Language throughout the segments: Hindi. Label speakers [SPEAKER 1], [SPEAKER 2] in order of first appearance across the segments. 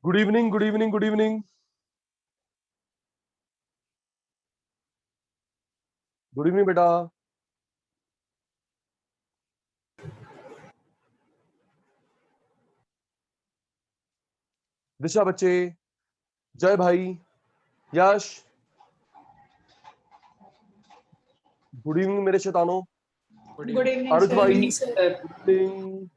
[SPEAKER 1] Good evening, good evening, good evening, good evening बेटा। दिशा बच्चे, जय भाई, यश, गुड इवनिंग मेरे शैतानों।
[SPEAKER 2] Good evening
[SPEAKER 1] Aarush
[SPEAKER 2] sir.
[SPEAKER 1] भाई,
[SPEAKER 3] सर।
[SPEAKER 1] Good evening.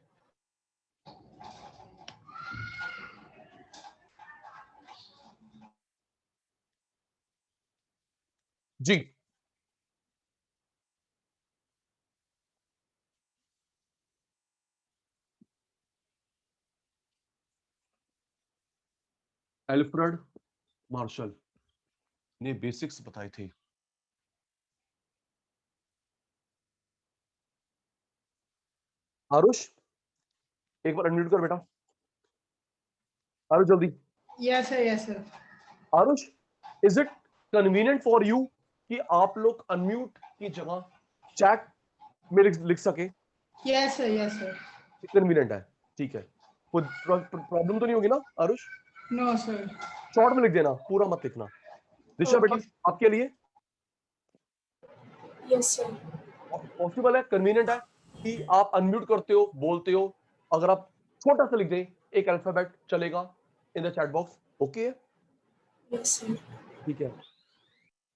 [SPEAKER 1] जी, एल्फ्रेड मार्शल ने बेसिक्स बताए थे। आरुष, एक बार अनम्यूट कर बेटा। आरुष जल्दी।
[SPEAKER 2] Yes sir, yes sir.
[SPEAKER 1] Aarush, is it convenient for you कि आप लोग अनम्यूट की जगह चैट में लिख सके?
[SPEAKER 2] Yes sir, yes sir.
[SPEAKER 1] Convenient है, ठीक है। कोई प्रॉब्लम तो नहीं होगी ना आरुष?
[SPEAKER 2] No sir.
[SPEAKER 1] शॉर्ट में लिख देना, पूरा मत लिखना। दिशा बेटा, आपके लिए
[SPEAKER 3] यस सर।
[SPEAKER 1] पॉसिबल है, कन्वीनियंट है कि आप अनम्यूट करते हो, बोलते हो, अगर आप छोटा सा लिख दें, एक अल्फाबेट चलेगा इन द चैट बॉक्स। ओके है,
[SPEAKER 3] यस सर।
[SPEAKER 1] ठीक है।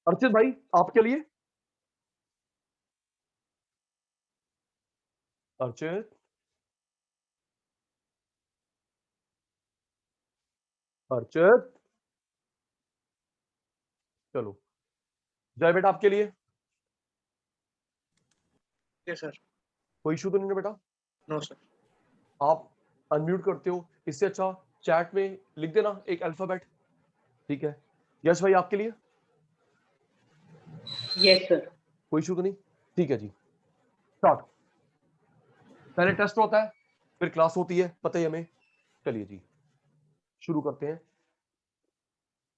[SPEAKER 1] अर्चित भाई, आपके लिए? अर्चित, अर्चित, चलो। जय बेटा, आपके लिए?
[SPEAKER 4] Yes sir.
[SPEAKER 1] कोई इशू तो नहीं है बेटा?
[SPEAKER 4] No sir.
[SPEAKER 1] आप अनम्यूट करते हो, इससे अच्छा चैट में लिख देना एक अल्फाबेट, ठीक है। यश भाई, आपके लिए?
[SPEAKER 3] Yes sir.
[SPEAKER 1] कोई इशू तो नहीं, ठीक है जी। स्टार्ट। पहले टेस्ट होता है, फिर क्लास होती है, पता ही हमें। चलिए जी, शुरू करते हैं।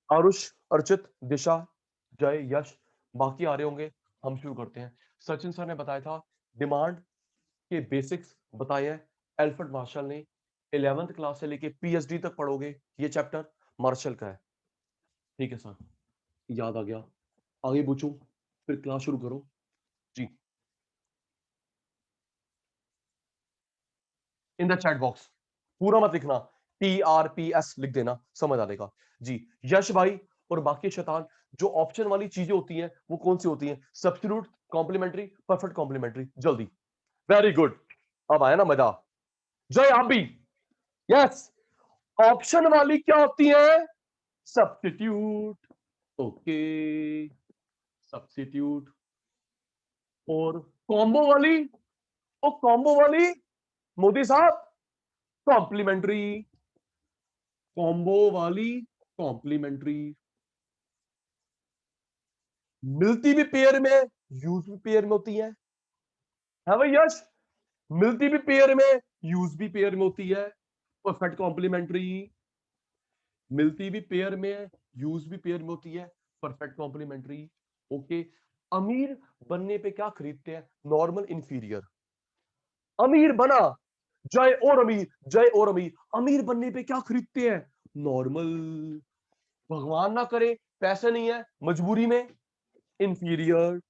[SPEAKER 1] आरुष, अर्चित, दिशा, जय, यश, बाकी आ रहे होंगे। हम शुरू करते हैं। सचिन सर ने बताया था डिमांड के बेसिक्स बताए हैं एल्फ्रेड मार्शल ने। 11th क्लास से लेके पीएचडी तक पढ़ोगे, ये चैप्टर मार्शल का है, ठीक है सर, याद आ गया। आगे पूछूं, फिर क्लास शुरू करो जी। इन द चैट बॉक्स पूरा मत लिखना, TRPS लिख देना, समझ आ जाएगा जी। यश भाई और बाकी शैतान, जो ऑप्शन वाली चीजें होती हैं वो कौन सी होती हैं? Substitute, complementary, perfect complementary. जल्दी, वेरी गुड, अब आया ना मजा। जय, आप भी? यस। ऑप्शन वाली क्या होती है? Substitute, okay, substitute. और कॉम्बो वाली? ओ कॉम्बो वाली मोदी साहब, कॉम्प्लीमेंट्री। कॉम्बो वाली कॉम्प्लीमेंट्री। मिलती भी पेयर में, यूज भी पेयर में होती है भाई यश? मिलती भी पेयर में, यूज भी पेयर में होती है, परफेक्ट कॉम्प्लीमेंट्री। मिलती भी पेयर में, यूज भी पेयर में होती है, परफेक्ट कॉम्प्लीमेंट्री। ओके। अमीर बनने पे क्या खरीदते हैं? Normal, inferior. अमीर बना, जय और अमीर, जय और अमीर। अमीर बनने पे क्या खरीदते हैं? नॉर्मल। भगवान ना करे पैसे नहीं है मजबूरी में, इंफीरियर।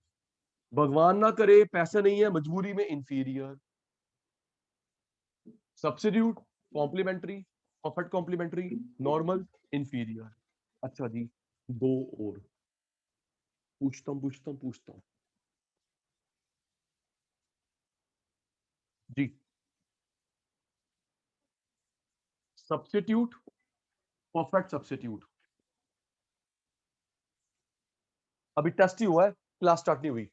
[SPEAKER 1] भगवान ना करे पैसे नहीं है मजबूरी में, inferior. Substitute, complementary, perfect complementary, normal, inferior. अच्छा जी, दो और पूछता हूं जी। Substitute, perfect substitute. अभी टेस्ट ही हुआ है, क्लास स्टार्ट नहीं हुई।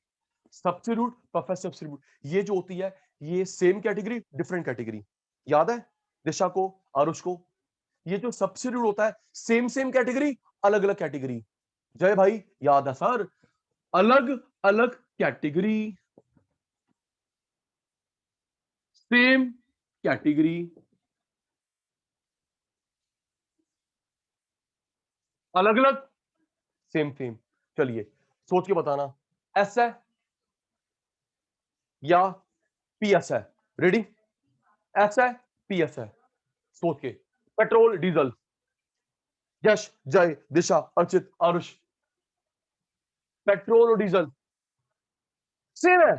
[SPEAKER 1] सब्स्टिट्यूट, परफेक्ट सब्स्टिट्यूट, ये जो होती है ये सेम कैटेगरी डिफरेंट कैटेगरी। याद है दिशा को, आरुष को? ये जो सब्स्टिट्यूट होता है सेम सेम कैटेगरी, अलग अलग कैटेगरी। जय भाई याद है सर, अलग अलग कैटेगरी, सेम कैटेगरी, अलग अलग सेम सेम। चलिए सोच के बताना, एस है या पी एस है? रेडी? एस है, पी एस है, सोच के। पेट्रोल डीजल, यश, जय, दिशा, अर्चित, आरुष, पेट्रोल और डीजल सेम है?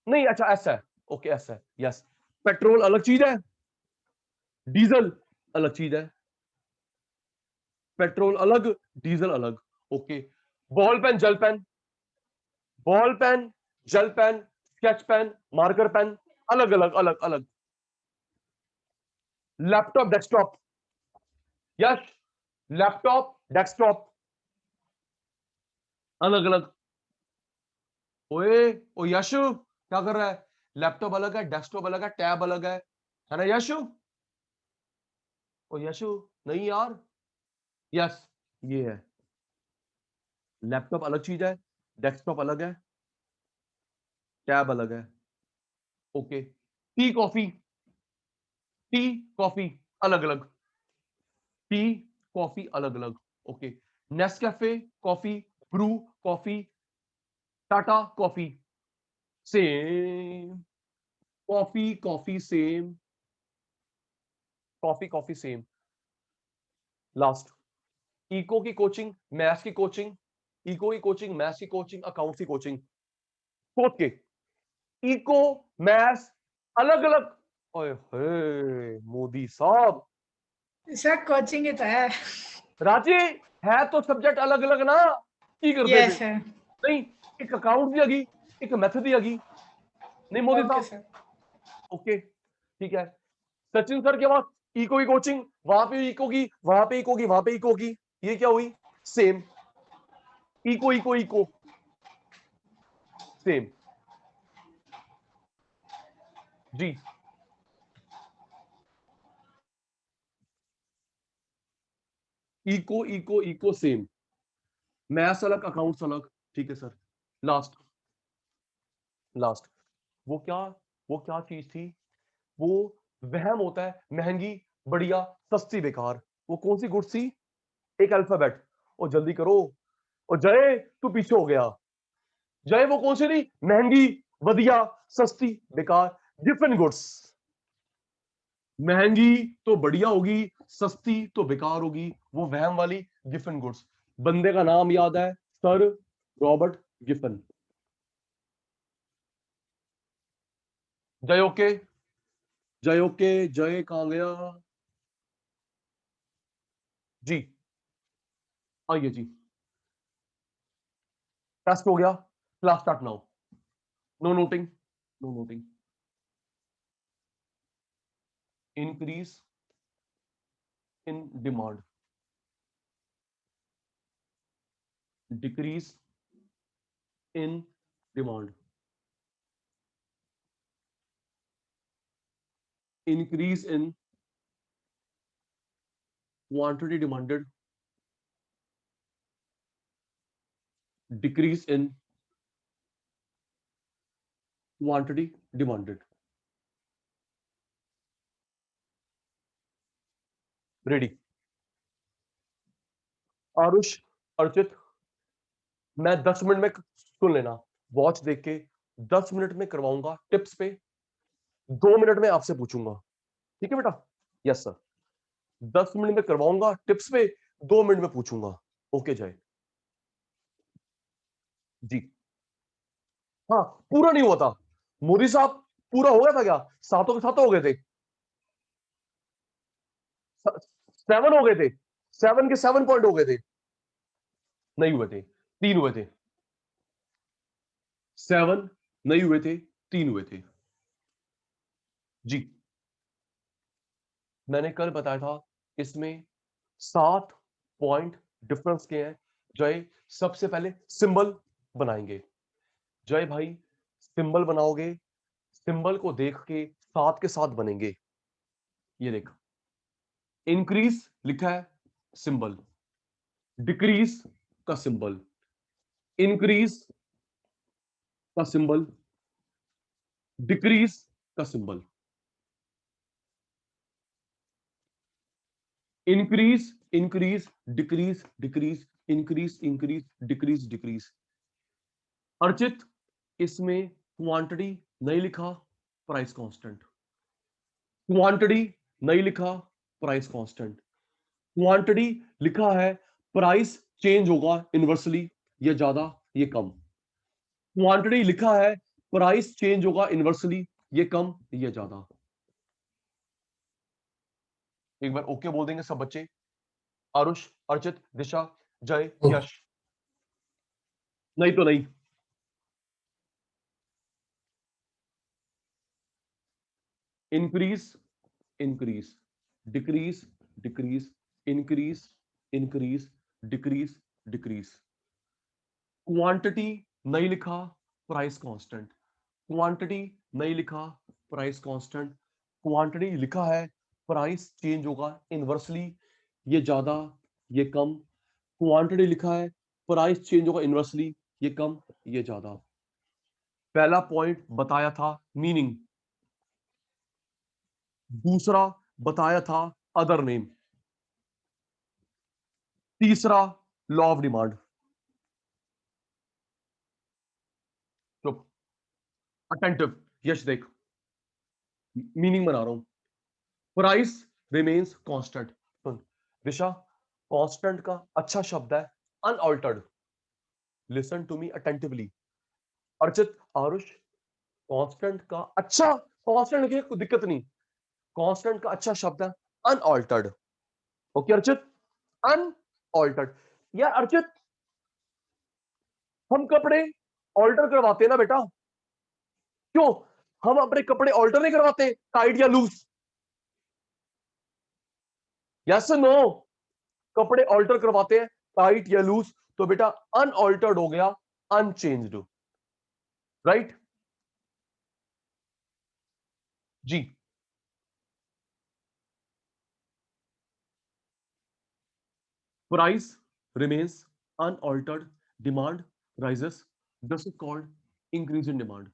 [SPEAKER 1] नहीं, अच्छा एस है, ओके एस है, यस। पेट्रोल अलग चीज है, डीजल अलग चीज है। पेट्रोल अलग, डीजल अलग, okay. Ball pen, gel pen, ball pen, gel pen, sketch pen, marker pen, अलग अलग अलग अलग। Laptop, desktop, yes, laptop, desktop, अलग अलग। ओए ओ यशु, क्या कर रहा है? लैपटॉप अलग है, डेस्कटॉप अलग है, टैब अलग है ना यशु? ओ यशु, नहीं यार, यस, ये है। लैपटॉप अलग चीज है, डेस्कटॉप अलग है, टैब अलग है, okay. Tea coffee, tea coffee अलग अलग, टी कॉफी अलग अलग, okay. Nescafe coffee, Bru coffee, Tata coffee same, coffee coffee same, coffee coffee same. Last, eco की कोचिंग, मैथ्स की कोचिंग, इको की कोचिंग, मैथ्स की कोचिंग, अकाउंट्स की कोचिंग, सोच के। इको, मैथ्स अलग अलग, ओए होए मोदी साहब।
[SPEAKER 2] सर कोचिंग ही तो है।
[SPEAKER 1] राजी, है तो सब्जेक्ट अलग अलग ना, की करते थे?
[SPEAKER 2] Yes sir.
[SPEAKER 1] नहीं, एक अकाउंट दी हैगी, एक मैथड दी हैगी, नहीं मोदी
[SPEAKER 2] ओके
[SPEAKER 1] साहब?
[SPEAKER 2] सर।
[SPEAKER 1] ओके ठीक है। सचिन सर के पास इको की कोचिंग, वहां पे इको की, वहां पे इको की, वहां पे इको की, ये क्या हुई? Same, eco eco eco same. जी, eco eco eco same, maths अलग, अकाउंट्स अलग, ठीक है सर। लास्ट, लास्ट, वो क्या, वो क्या चीज थी? वो वहम होता है, महंगी, बढ़िया, सस्ती, बेकार, वो कौन सी गुड्स थी? एक अल्फाबेट, और जल्दी करो। और जय तू पीछे हो गया, जय वो कौन सी थी? महंगी, बढ़िया, सस्ती, बेकार, डिफरेंट गुड्स। महंगी तो बढ़िया होगी, सस्ती तो बेकार होगी, वो वहम वाली गिफन गुड्स। बंदे का नाम याद है, sir Robert Giffen. Jay okay, Jay okay, Jay कहां गया? जी आइए जी, टेस्ट हो गया, class start now. No noting, no noting. Increase in demand, decrease in demand, increase in quantity demanded, decrease in quantity demanded. Ready? Aarush, Archit, मैं 10 मिनट में, सुन लेना, वॉच देख के 10 मिनट में करवाऊंगा टिप्स पे, 2 मिनट में आपसे पूछूंगा, ठीक है बेटा? यस सर, 10 मिनट में करवाऊंगा टिप्स पे, 2 मिनट में पूछूंगा। ओके जय जी। हाँ, पूरा नहीं हुआ था मोदी साहब, पूरा हो गया था क्या? सातों के सातों हो गए थे, 7 हो गए थे, 7 के 7 पॉइंट हो गए थे? नहीं हुए थे, 3 हुए थे। 7 नहीं हुए थे, 3 हुए थे जी। मैंने कल बताया था, इसमें 7 पॉइंट डिफरेंस के हैं, जय सबसे पहले सिंबल बनाएंगे। जय भाई सिंबल बनाओगे, सिंबल को देख के साथ के साथ बनेंगे। ये देख, इंक्रीज लिखा है सिंबल, डिक्रीज का सिंबल, इंक्रीज का सिंबल, डिक्रीज का symbol, increase increase, decrease decrease, increase increase, decrease decrease. Archit इसमें क्वांटिटी नहीं लिखा, प्राइस कांस्टेंट, क्वांटिटी नहीं लिखा, प्राइस कांस्टेंट, क्वांटिटी लिखा है प्राइस चेंज होगा इनवर्सली, ये ज्यादा ये कम, क्वांटिटी लिखा है प्राइस चेंज होगा इनवर्सली, ये कम ये ज्यादा। एक बार ओके बोल देंगे सब बच्चे, आरुष, अर्चित, दिशा, जय, यश। नहीं तो नहीं। Increase increase, decrease decrease, increase increase, decrease decrease. Quantity नहीं लिखा, प्राइस कांस्टेंट, क्वांटिटी नहीं लिखा, प्राइस कांस्टेंट, क्वांटिटी लिखा है प्राइस चेंज होगा इनवर्सली, ये ज्यादा ये कम, क्वांटिटी लिखा है प्राइस चेंज होगा इनवर्सली, ये कम ये ज्यादा। पहला पॉइंट बताया था मीनिंग, दूसरा बताया था अदर नेम, तीसरा लॉ ऑफ डिमांड। चुप, अटेंटिव, यश देख, मीनिंग बना रहा हूं। प्राइस रिमेन्स कांस्टेंट, सुन दिशा, कांस्टेंट का अच्छा शब्द है unaltered, listen to me attentively. Archit, Aarush, constant का अच्छा, कांस्टेंट की कोई दिक्कत नहीं, कांस्टेंट का अच्छा शब्द है अनऑल्टर्ड। Okay Archit, unaltered. यार अर्चित, हम कपड़े ऑल्टर करवाते हैं ना बेटा, क्यों हम अपने कपड़े ऑल्टर नहीं करवाते, टाइट या लूज? यस नो, कपड़े ऑल्टर करवाते हैं टाइट या लूज, तो बेटा अनऑल्टर्ड हो गया अनचेंज्ड, राइट जी। Price remains unaltered, demand rises, this is called increase in demand.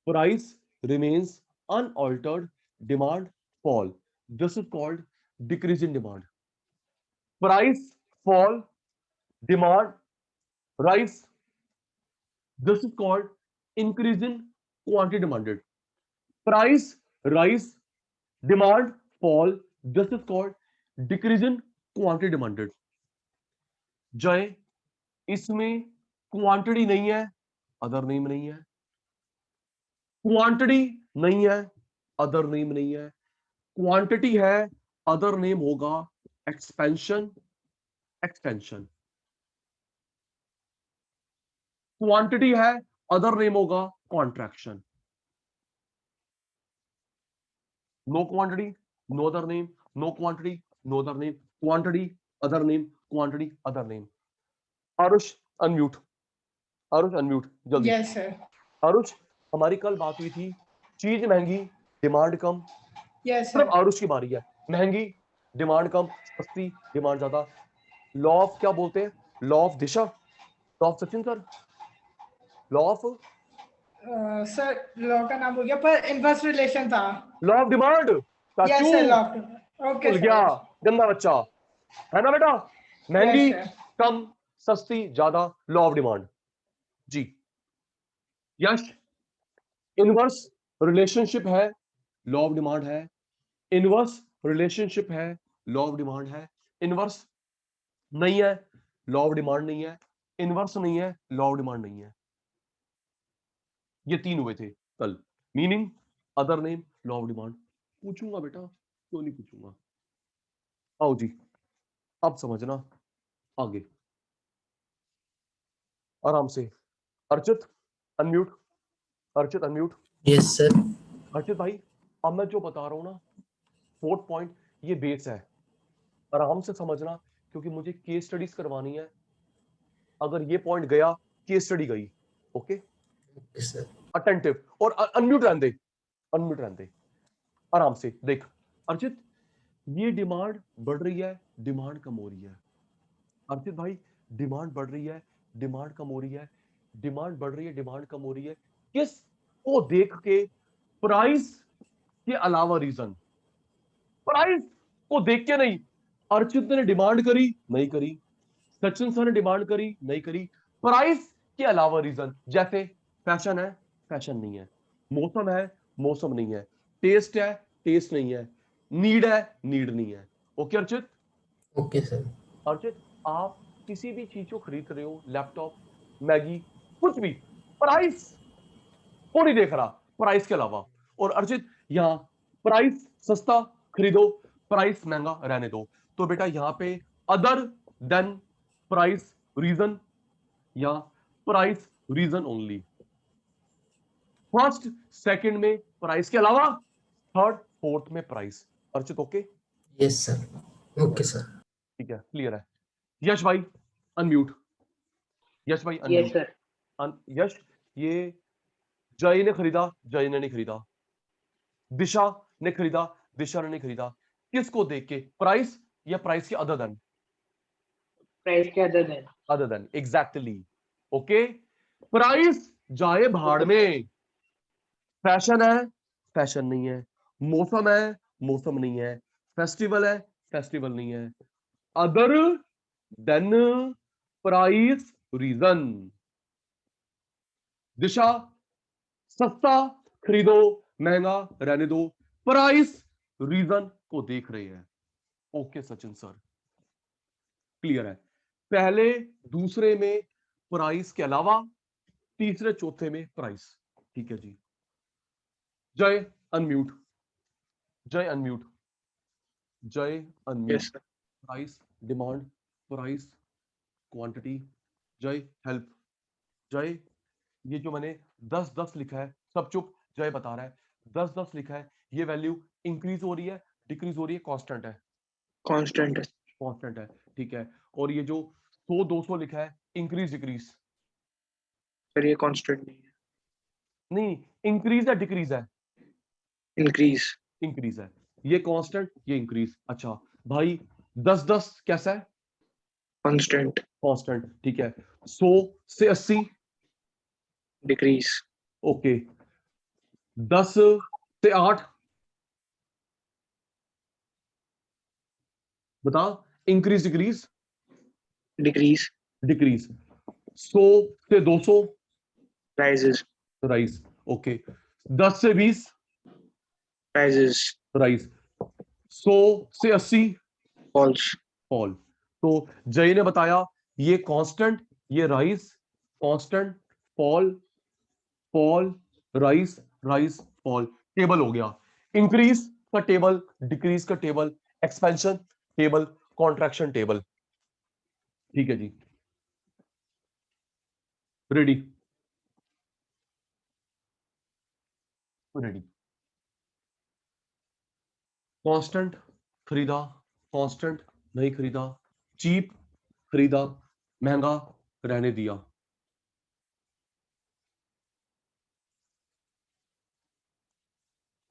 [SPEAKER 1] Price remains unaltered, demand fall, this is called decrease in demand. Price fall, demand rise, this is called increase in quantity demanded. Price rise, demand fall, this is called decrease in quantity demanded. जय, इसमें क्वांटिटी नहीं है, अदर नेम नहीं है, क्वांटिटी नहीं है, अदर नेम नहीं है, क्वांटिटी है, अदर नेम होगा एक्सपेंशन एक्सटेंशन, क्वांटिटी है, अदर नेम होगा contraction. No quantity, no other name, no quantity, no other name, quantity, other name, quantity, other name. Aarush unmute, Aarush unmute जल्दी।
[SPEAKER 2] Yes sir.
[SPEAKER 1] आरुष, हमारी कल बात हुई थी, चीज महंगी डिमांड कम,
[SPEAKER 2] यस
[SPEAKER 1] सिर्फ
[SPEAKER 2] सर।
[SPEAKER 1] आरुष की बारी है, महंगी डिमांड कम, सस्ती डिमांड ज्यादा। लॉ ऑफ क्या बोलते हैं, law of Disha, law of Sachin sir, law of,
[SPEAKER 2] sir law का नाम हो गया पर इनवर्स रिलेशन था।
[SPEAKER 1] Law of demand.
[SPEAKER 2] यस
[SPEAKER 1] चाचू
[SPEAKER 2] सर, लॉ। ओके
[SPEAKER 1] भूल
[SPEAKER 2] सर।
[SPEAKER 1] गया, गंदा बच्चा है ना बेटा, महंगी
[SPEAKER 2] यस सर।
[SPEAKER 1] कम सस्ती ज्यादा, लॉ ऑफ डिमांड जी। यश, इनवर्स रिलेशनशिप है, लॉ ऑफ डिमांड है, इनवर्स रिलेशनशिप है, लॉ ऑफ डिमांड है, इनवर्स नहीं है, लॉ ऑफ डिमांड नहीं है, इनवर्स नहीं है, लॉ ऑफ डिमांड नहीं है। ये तीन हुए थे कल, meaning, other name, law of demand. पूछूंगा बेटा, क्यों नहीं पूछूंगा, आओ जी, अब समझना आगे आराम से। Archit unmute, Archit unmute.
[SPEAKER 3] Yes sir.
[SPEAKER 1] Archit भाई, अब मैं जो बता रहा हूं ना, फोर्थ पॉइंट, ये बेस है, आराम से समझना, क्योंकि मुझे केस स्टडीज करवानी है, अगर ये पॉइंट गया, केस स्टडी गई। ओके
[SPEAKER 3] सर
[SPEAKER 1] अटेंटिव और अनम्यूट रहने दे, अनम्यूट रहने दे, आराम से देख। अर्चित ये डिमांड बढ़ रही है, डिमांड कम हो रही है। अर्चित भाई डिमांड बढ़ रही है, डिमांड कम हो रही है, डिमांड बढ़ रही है, डिमांड कम हो रही है, किस को देख के? प्राइस के अलावा रीजन, प्राइस को देख के नहीं। अर्चित ने डिमांड करी नहीं करी, सचिन सर ने डिमांड करी नहीं करी, प्राइस के अलावा रीजन। जैसे फैशन है, फैशन नहीं है, मौसम है, मौसम नहीं है, टेस्ट है, टेस्ट नहीं है, नीड है, नीड नहीं है। Okay Archit?
[SPEAKER 3] Okay sir.
[SPEAKER 1] Archit आप किसी भी चीज को खरीद रहे हो, लैपटॉप, मैगी, कुछ भी, प्राइस को नहीं देख रहा, प्राइस के अलावा। और अर्चित यहाँ प्राइस सस्ता खरीदो, प्राइस महंगा रहने दो। तो बेटा यहाँ पे अदर देन प्राइस रीजन या price reason only. First second में प्राइस के अलावा, थर्ड फोर्थ में price. Archit okay?
[SPEAKER 3] Yes sir. Okay sir.
[SPEAKER 1] ठीक है, क्लियर है। यश भाई अनम्यूट, यश भाई
[SPEAKER 4] यस
[SPEAKER 1] अनम्यूट।
[SPEAKER 4] सर।
[SPEAKER 1] यश ये जय ने खरीदा, जय ने नहीं खरीदा, दिशा ने खरीदा, दिशा ने नहीं खरीदा, किसको देख के? प्राइस या प्राइस के अदर देन?
[SPEAKER 4] प्राइस के other then.
[SPEAKER 1] Other than, exactly. Okay price जाए भाड़ में, फैशन है, फैशन नहीं है, मौसम है, मौसम नहीं है, फेस्टिवल है, फेस्टिवल नहीं है, अदर देन प्राइस रीजन। दिशा सस्ता खरीदो, महंगा रहने दो, प्राइस रीजन को देख रहे हैं। ओके सचिन सर, क्लियर है। पहले दूसरे में प्राइस के अलावा, तीसरे चौथे में प्राइस। ठीक है जी। जय अनम्यूट, जय अनम्यूट, जय unmute.
[SPEAKER 4] Yes sir.
[SPEAKER 1] Price, demand, price, quantity. जय हेल्प। जय ये जो मैंने 10-10 लिखा है, सब चुप, जय बता रहा है 10-10 लिखा है, ये वैल्यू इंक्रीज हो रही है, डिक्रीज हो रही है, कांस्टेंट है?
[SPEAKER 4] कांस्टेंट है।
[SPEAKER 1] कांस्टेंट है, ठीक है। और ये जो 100-200 लिखा है, इंक्रीज डिक्रीज?
[SPEAKER 4] सर ये कांस्टेंट नहीं है,
[SPEAKER 1] नहीं, इंक्रीज है डिक्रीज है?
[SPEAKER 4] इंक्रीज।
[SPEAKER 1] इंक्रीज है। ये कांस्टेंट, ये इंक्रीज। अच्छा भाई 10-10 कैसा है?
[SPEAKER 4] कांस्टेंट।
[SPEAKER 1] कांस्टेंट, ठीक है। 100 से 80?
[SPEAKER 4] डिक्रीज।
[SPEAKER 1] ओके। 10 से 8? बता, इंक्रीज डिक्रीज?
[SPEAKER 4] डिक्रीज।
[SPEAKER 1] डिक्रीज। 100 से 200?
[SPEAKER 4] राइजेस।
[SPEAKER 1] राइज। ओके। 10 से 20?
[SPEAKER 4] राइजेस।
[SPEAKER 1] राइज। 100 से 80?
[SPEAKER 4] फॉल्स।
[SPEAKER 1] फॉल। तो जय ने बताया ये कांस्टेंट, ये rise, constant, fall, fall, rise, rise, fall. Table हो गया, इंक्रीज का टेबल, डिक्रीज का table, expansion table, contraction table. ठीक है जी, रेडी? रेडी। कांस्टेंट खरीदा, कांस्टेंट नहीं खरीदा, चीप खरीदा, महंगा रहने दिया।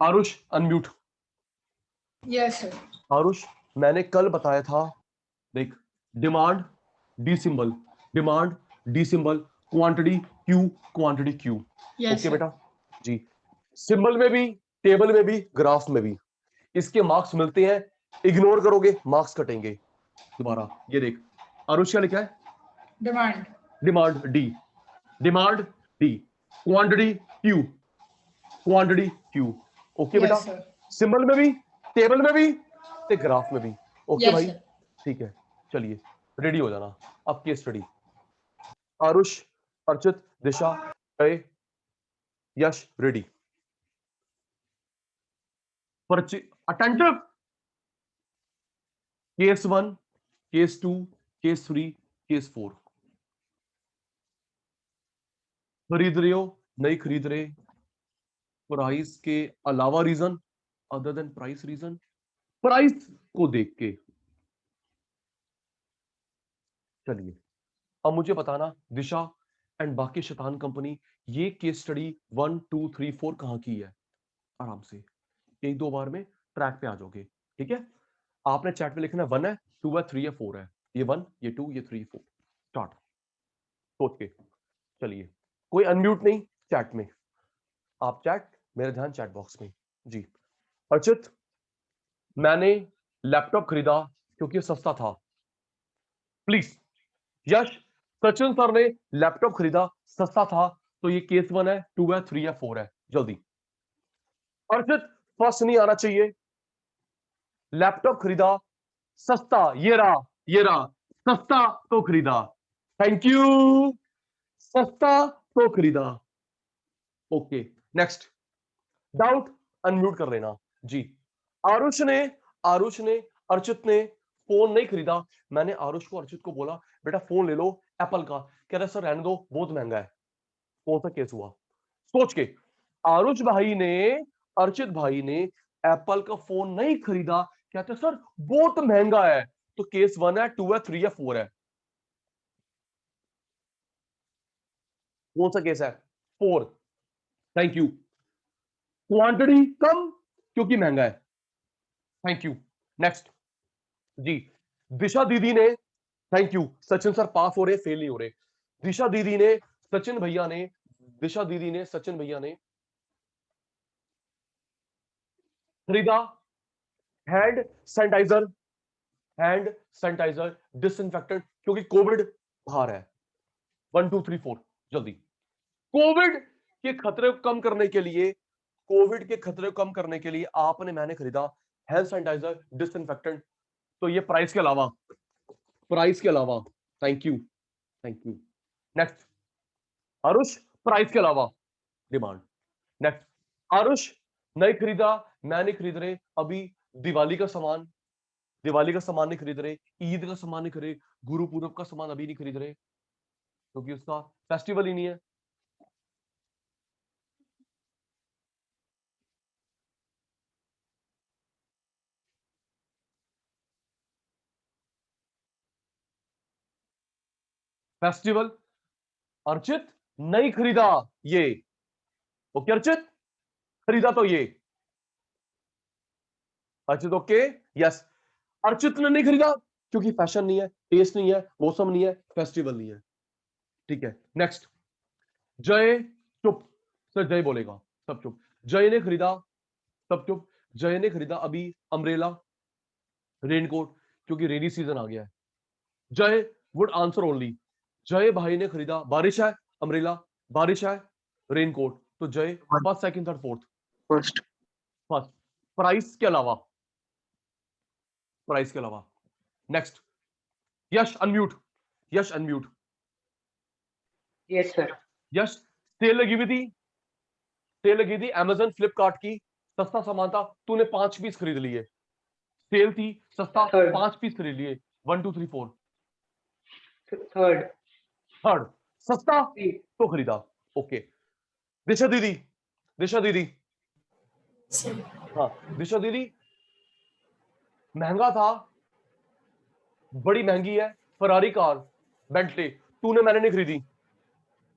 [SPEAKER 1] Aarush unmute.
[SPEAKER 2] Yes, sir.
[SPEAKER 1] Aarush मैंने कल बताया था, देख, demand D symbol, demand D symbol, quantity Q, quantity Q.
[SPEAKER 2] Yes,
[SPEAKER 1] okay
[SPEAKER 2] sir.
[SPEAKER 1] बेटा जी। सिंबल में भी, टेबल में भी, ग्राफ में भी इसके मार्क्स मिलते हैं, इग्नोर करोगे मार्क्स कटेंगे। दोबारा ये देख, आरुष क्या लिखा है?
[SPEAKER 2] Demand.
[SPEAKER 1] Demand D, demand D, quantity Q, quantity Q. Okay बेटा,
[SPEAKER 2] Yes, sir.
[SPEAKER 1] सिंबल में भी, टेबल में भी, ते ग्राफ में भी। ओके
[SPEAKER 2] Yes,
[SPEAKER 1] भाई,
[SPEAKER 2] sir.
[SPEAKER 1] ठीक है, चलिए रेडी हो जाना। अब case study. Aarush, Archit, Disha, Jay, Yash, ready? Attentive. Case 1, case 2, case 3, case 4। खरीद रहे हो नहीं खरीद रहे, प्राइस के अलावा reason, other than price reason, price को देख के। चलिए अब मुझे बताना दिशा एंड बाकी शैतान कंपनी, ये केस स्टडी 1 2 3 4 कहां की है? आराम से एक दो बार में ट्रैक पे आ जाओगे, ठीक है? आपने चैट में लिखना 1 है, 2 है, 3 है, 4 है। ये 1, ये 2, ये 3, 4। स्टार्ट सोच के। चलिए, कोई अनम्यूट नहीं चैट में, आप चैट, मेरा ध्यान चैट बॉक्स में। जी अर्चित, मैंने लैपटॉप खरीदा क्योंकि सस्ता था। प्लीज। यश, सचिन सर ने लैपटॉप खरीदा, सस्ता था, तो ये केस 1 है, 2 है, 3 है, 4 है। जल्दी। अर्चित, फर्स्ट नहीं आना चाहिए। लैपटॉप खरीदा, सस्ता, ये रहा, ये रहा, सस्ता तो खरीदा। Thank you. सस्ता तो खरीदा। Okay, next. डाउट अनम्यूट कर लेना। जी आरुष ने अर्चित ने फोन नहीं खरीदा। मैंने आरुष को अर्चित को बोला बेटा फोन ले लो एप्पल का, कह रहा सर रहने दो बहुत महंगा है। कौन सा केस हुआ? सोच के। आरुष भाई ने अर्चित भाई ने एप्पल का फोन नहीं खरीदा, कहते सर बहुत महंगा है। तो केस 1 है, 2 है, 3 है, 4 है। कौन सा केस है? 4। Thank you. क्वांटिटी कम क्योंकि महंगा है। Thank you. नेक्स्ट। जी दिशा दीदी ने, थैंक यू। सचिन सर पास हो रहे, फेल नहीं हो रहे। दिशा दीदी ने, सचिन भैया ने, दिशा दीदी ने, सचिन भैया ने खरीदा hand sanitizer, hand sanitizer disinfectant, क्योंकि कोविड बाहर है। 1 2 3 4 जल्दी। कोविड के खतरे को कम करने के लिए, कोविड के खतरे को कम करने के लिए मैंने खरीदा हैंड सैनिटाइजर डिसइंफेक्टेंट। तो ये प्राइस के अलावा, प्राइस के अलावा। Thank you, thank you. Next. Aarush, price के अलावा डिमांड। नेक्स्ट। आरुष, नहीं खरीदा, मैं नहीं खरीद रहे अभी दिवाली का सामान, दिवाली का सामान नहीं खरीद रहे, ईद का सामान नहीं खरीद, गुरु पूरब का सामान अभी नहीं खरीद रहे क्योंकि उसका फेस्टिवल ही नहीं है। फेस्टिवल। अर्चित नहीं खरीदा ये। ओके अर्चित, खरीदा तो ये। Archit okay, yes. अर्चित ने नहीं खरीदा क्योंकि फैशन नहीं है, टेस्ट नहीं है, मौसम नहीं है, फेस्टिवल नहीं है। ठीक है, नेक्स्ट। जय, चुप। सर जय बोलेगा, सब चुप। जय ने खरीदा, सब चुप। जय ने खरीदा अभी अम्ब्रेला, रेनकोट, क्योंकि रेनी सीजन आ गया है। जय वुड आंसर ओनली। जय भाई ने खरीदा, बारिश है, अम्ब्रेला, बारिश है, रेनकोट। तो जय first, second, third, fourth.
[SPEAKER 4] First.
[SPEAKER 1] First. Price के अलावा, प्राइस के अलावा। नेक्स्ट। यश अनम्यूट, यश अनम्यूट।
[SPEAKER 5] Yes, sir.
[SPEAKER 1] यश, सेल लगी हुई थी, सेल लगी थी अमेजन फ्लिपकार्ट की, सस्ता सामान था, तूने 5 पीस खरीद लिए। सेल थी, सस्ता,
[SPEAKER 5] Third.
[SPEAKER 1] 5 पीस खरीद लिए। 1 2 3 4।
[SPEAKER 5] Third.
[SPEAKER 1] थर्ड, सस्ता
[SPEAKER 5] Three.
[SPEAKER 1] तो खरीदा। ओके। दिशा दीदी, दिशा दीदी,
[SPEAKER 3] सर
[SPEAKER 1] हाँ दिशा दीदी, महंगा था, बड़ी महंगी है फरारी कार, बेंटले, तूने, मैंने नहीं खरीदी।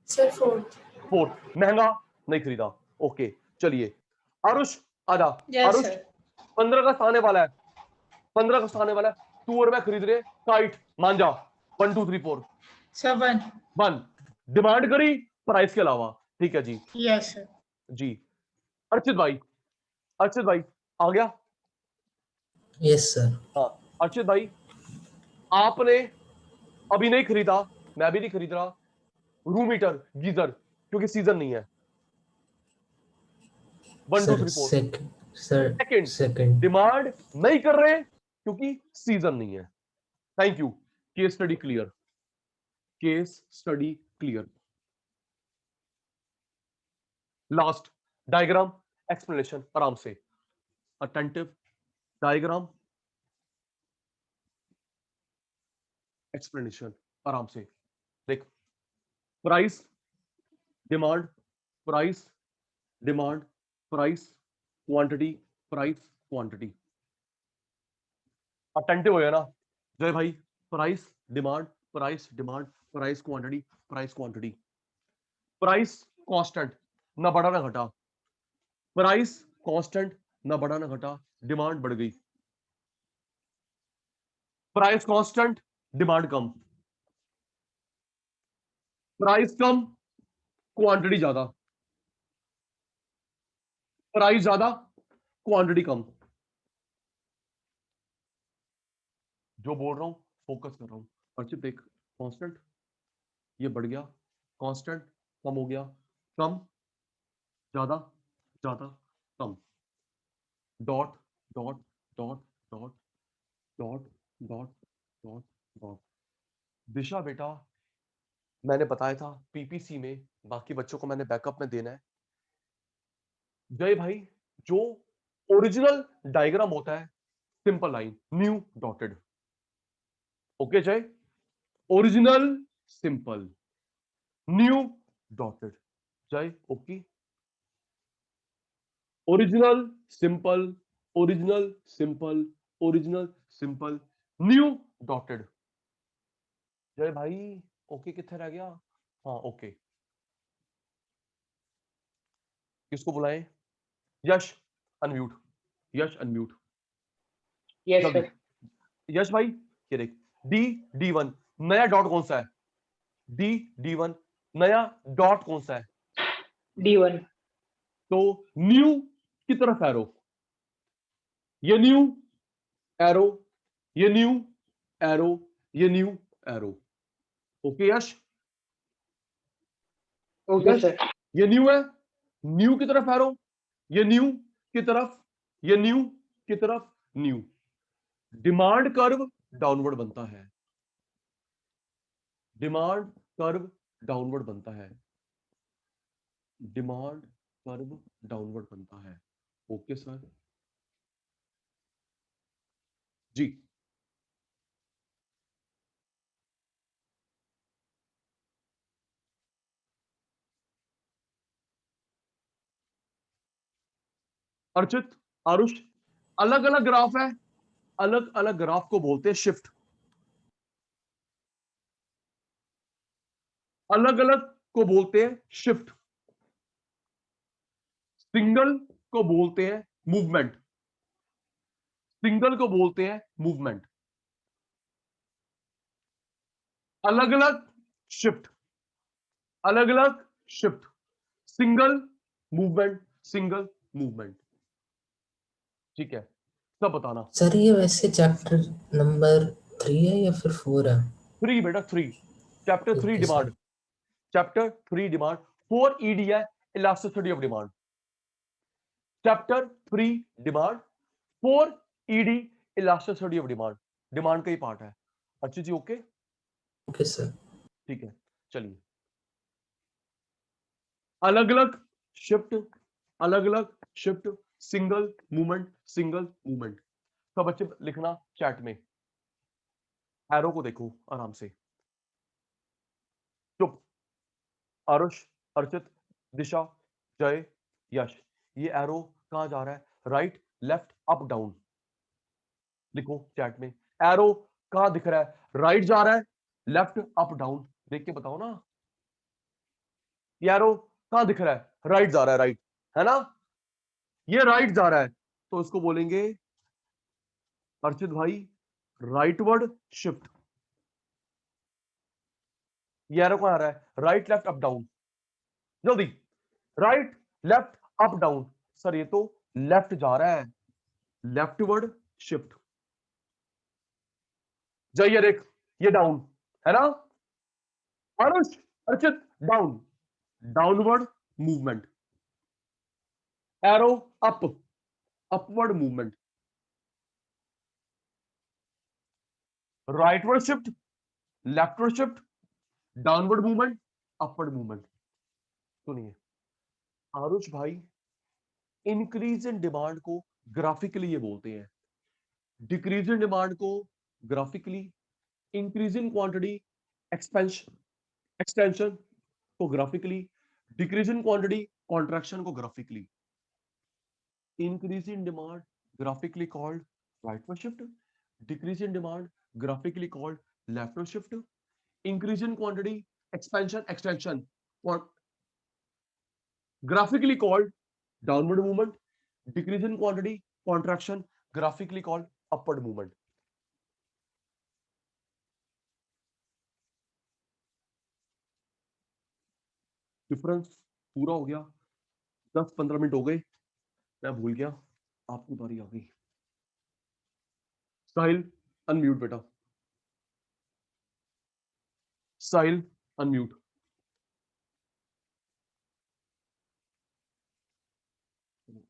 [SPEAKER 3] सर फोर्थ
[SPEAKER 1] फोर्थ, महंगा, नहीं खरीदा। ओके चलिए। आरुष आजा।
[SPEAKER 2] Yes,
[SPEAKER 1] Aarush,
[SPEAKER 2] sir.
[SPEAKER 1] 15 अगस्त आने वाला है, 15 अगस्त आने वाला है, तू और मैं खरीद रहे काइट, मान जा। 1 2 3 4
[SPEAKER 2] 7.
[SPEAKER 1] 1। डिमांड करी प्राइस के अलावा। ठीक है जी।
[SPEAKER 2] Yes, sir.
[SPEAKER 1] जी अर्चित भाई, अर्चित भाई आ गया।
[SPEAKER 3] यस सर
[SPEAKER 1] हाँ अर्चित भाई, आपने अभी नहीं खरीदा, मैं भी नहीं खरीद रहा, रूम हीटर गीजर, क्योंकि सीजन नहीं है। 1 2
[SPEAKER 3] sir
[SPEAKER 1] 3 4।
[SPEAKER 3] Sir
[SPEAKER 1] second,
[SPEAKER 3] second
[SPEAKER 1] demand नहीं कर रहे क्योंकि सीजन नहीं है। Thank you. Case study clear, case study clear. Last, diagram explanation, आराम से अटेंटिव, डायग्राम एक्सप्लेनेशन, आराम से देख। Price, demand, price, demand, price, quantity, price, quantity. Attentive हो गया ना जय भाई? Price demand, price demand, price quantity, price quantity, price constant, ना बढ़ा ना घटा, प्राइस कांस्टेंट, ना बढ़ा ना घटा, डिमांड बढ़ गई, प्राइस कांस्टेंट, डिमांड कम, प्राइस कम, क्वांटिटी ज्यादा, प्राइस ज्यादा, क्वांटिटी कम। जो बोल रहा हूं फोकस कर रहा हूं। अर्चित देख, कांस्टेंट ये बढ़ गया, कांस्टेंट कम हो गया, कम ज्यादा, ज्यादा कम, dot dot dot dot dot dot dot dot. Disha बेटा मैंने बताया था पीपीसी में, बाकी बच्चों को मैंने बैकअप में देना है। जय भाई, जो ओरिजिनल डायग्राम होता है simple line, new dotted. Okay जय, ओरिजिनल सिंपल, न्यू डॉटेड। जय okay, original simple, original simple, original simple, new dotted. जय भाई ओके कितने रह गया? हाँ ओके, किसको बुलाएं? यश अनम्यूट, यश अनम्यूट
[SPEAKER 5] Yes,
[SPEAKER 1] जल्दी।
[SPEAKER 5] sir.
[SPEAKER 1] यश भाई ये देख, डी डी1 नया डॉट कौन सा है? डी डी1 नया डॉट कौन सा है?
[SPEAKER 5] D1.
[SPEAKER 1] तो न्यू की तरफ एरो, ये न्यू एरो, ये न्यू एरो, ये न्यू एरो। ओके यश,
[SPEAKER 5] Okay,
[SPEAKER 1] यश
[SPEAKER 5] sir.
[SPEAKER 1] ये न्यू है, न्यू की तरफ एरो, ये न्यू की तरफ, ये न्यू की तरफ, न्यू। डिमांड कर्व डाउनवर्ड बनता है, डिमांड कर्व डाउनवर्ड बनता है, डिमांड कर्व डाउनवर्ड बनता है। ओके सर जी। अर्चित, आरुष, अलग अलग ग्राफ है, अलग अलग ग्राफ को बोलते हैं शिफ्ट, अलग अलग को बोलते हैं शिफ्ट, सिंगल को बोलते हैं मूवमेंट, सिंगल को बोलते हैं मूवमेंट, अलग अलग शिफ्ट, अलग अलग shift, single movement, single movement. ठीक है, सब बताना।
[SPEAKER 3] सर ये वैसे चैप्टर नंबर 3 है या फिर 4 है?
[SPEAKER 1] 3 बेटा 3, chapter 3
[SPEAKER 3] okay
[SPEAKER 1] demand,
[SPEAKER 3] sir.
[SPEAKER 1] Chapter 3 demand, 4 ED है elasticity of demand, chapter 3 demand, 4 ED elasticity of demand, demand का ही पार्ट है। अच्छी जी ओके,
[SPEAKER 3] ओके सर।
[SPEAKER 1] ठीक है चलिए। अलग अलग शिफ्ट, अलग अलग shift, single movement, single movement. सब बच्चे लिखना चैट में, एरो को देखो आराम से। चुप, आरुष, अर्चित, दिशा, जय, यश, ये एरो कहां जा रहा है? Right left up down. लिखो चैट में, एरो कहां दिख रहा है? राइट जा रहा है, लेफ्ट अप डाउन, देख के बताओ ना। ये एरो कहां दिख रहा है? राइट जा रहा है, राइट है ना, ये राइट जा रहा है, तो इसको बोलेंगे अर्चित भाई राइटवर्ड शिफ्ट। ये एरो कहां आ रहा है? राइट लेफ्ट अप डाउन, जल्दी, right left up down. Sir ये तो लेफ्ट जा रहा है, लेफ्टवर्ड शिफ्ट। जाइए देख, ये डाउन है ना, Aarush, Archit down, downward movement, arrow up, upward movement, rightward shift, leftward shift, downward movement, upward movement. सुनिए आरुष भाई, इंक्रीज इन डिमांड को ग्राफिकली ये बोलते हैं, डिक्रीज इन डिमांड को graphically, increase in quantity expansion extension को graphically, decrease in quantity contraction को graphically. Increase in demand graphically called rightward shift, decrease in demand graphically called leftward shift, increase in quantity, expansion, extension, graphically called downward movement, decrease in quantity, contraction, graphically called upward movement. Difference पूरा हो गया, 10-15 मिनट हो गए, मैं भूल गया, आपकी बारी आ गई। साहिल अनम्यूट बेटा, साहिल अनम्यूट।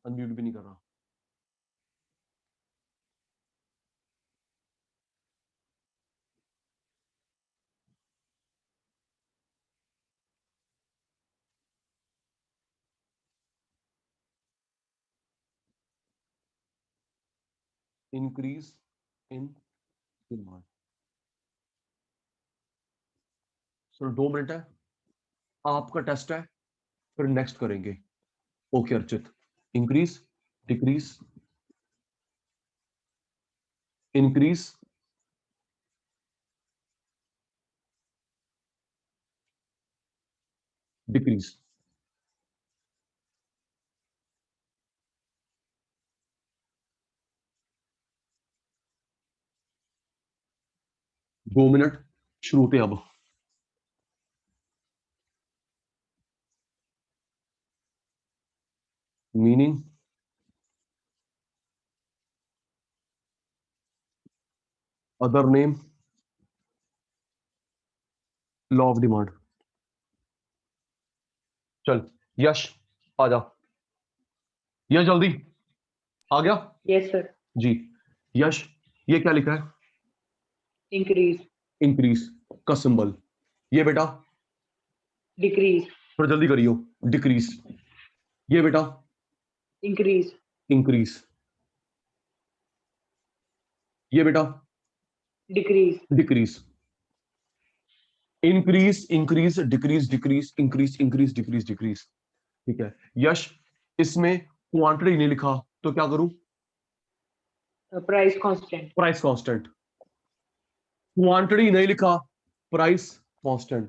[SPEAKER 1] अनम्यूट भी नहीं कर रहा। Increase in demand. Sir 2 minute है, आपका टेस्ट है, फिर नेक्स्ट करेंगे। Okay Archit, increase, decrease, increase, decrease. दो मिनट शुरू होते अब। Meaning, other name, law of demand. चल यश आ जा, यश जल्दी आ गया।
[SPEAKER 5] Yes, sir.
[SPEAKER 1] जी यश, ये क्या लिखा है?
[SPEAKER 5] Increase,
[SPEAKER 1] इंक्रीज का सिंबल, ये बेटा
[SPEAKER 5] decrease,
[SPEAKER 1] थोड़ा जल्दी करियो, डिक्रीज, ये बेटा
[SPEAKER 5] increase,
[SPEAKER 1] इंक्रीज, ये बेटा
[SPEAKER 5] decrease,
[SPEAKER 1] decrease, increase, increase, decrease, decrease, increase, increase, decrease, decrease. ठीक है यश, इसमें क्वांटिटी नहीं लिखा तो क्या करूं?
[SPEAKER 5] price constant,
[SPEAKER 1] price constant. Quantity नहीं लिखा, प्राइस कांस्टेंट।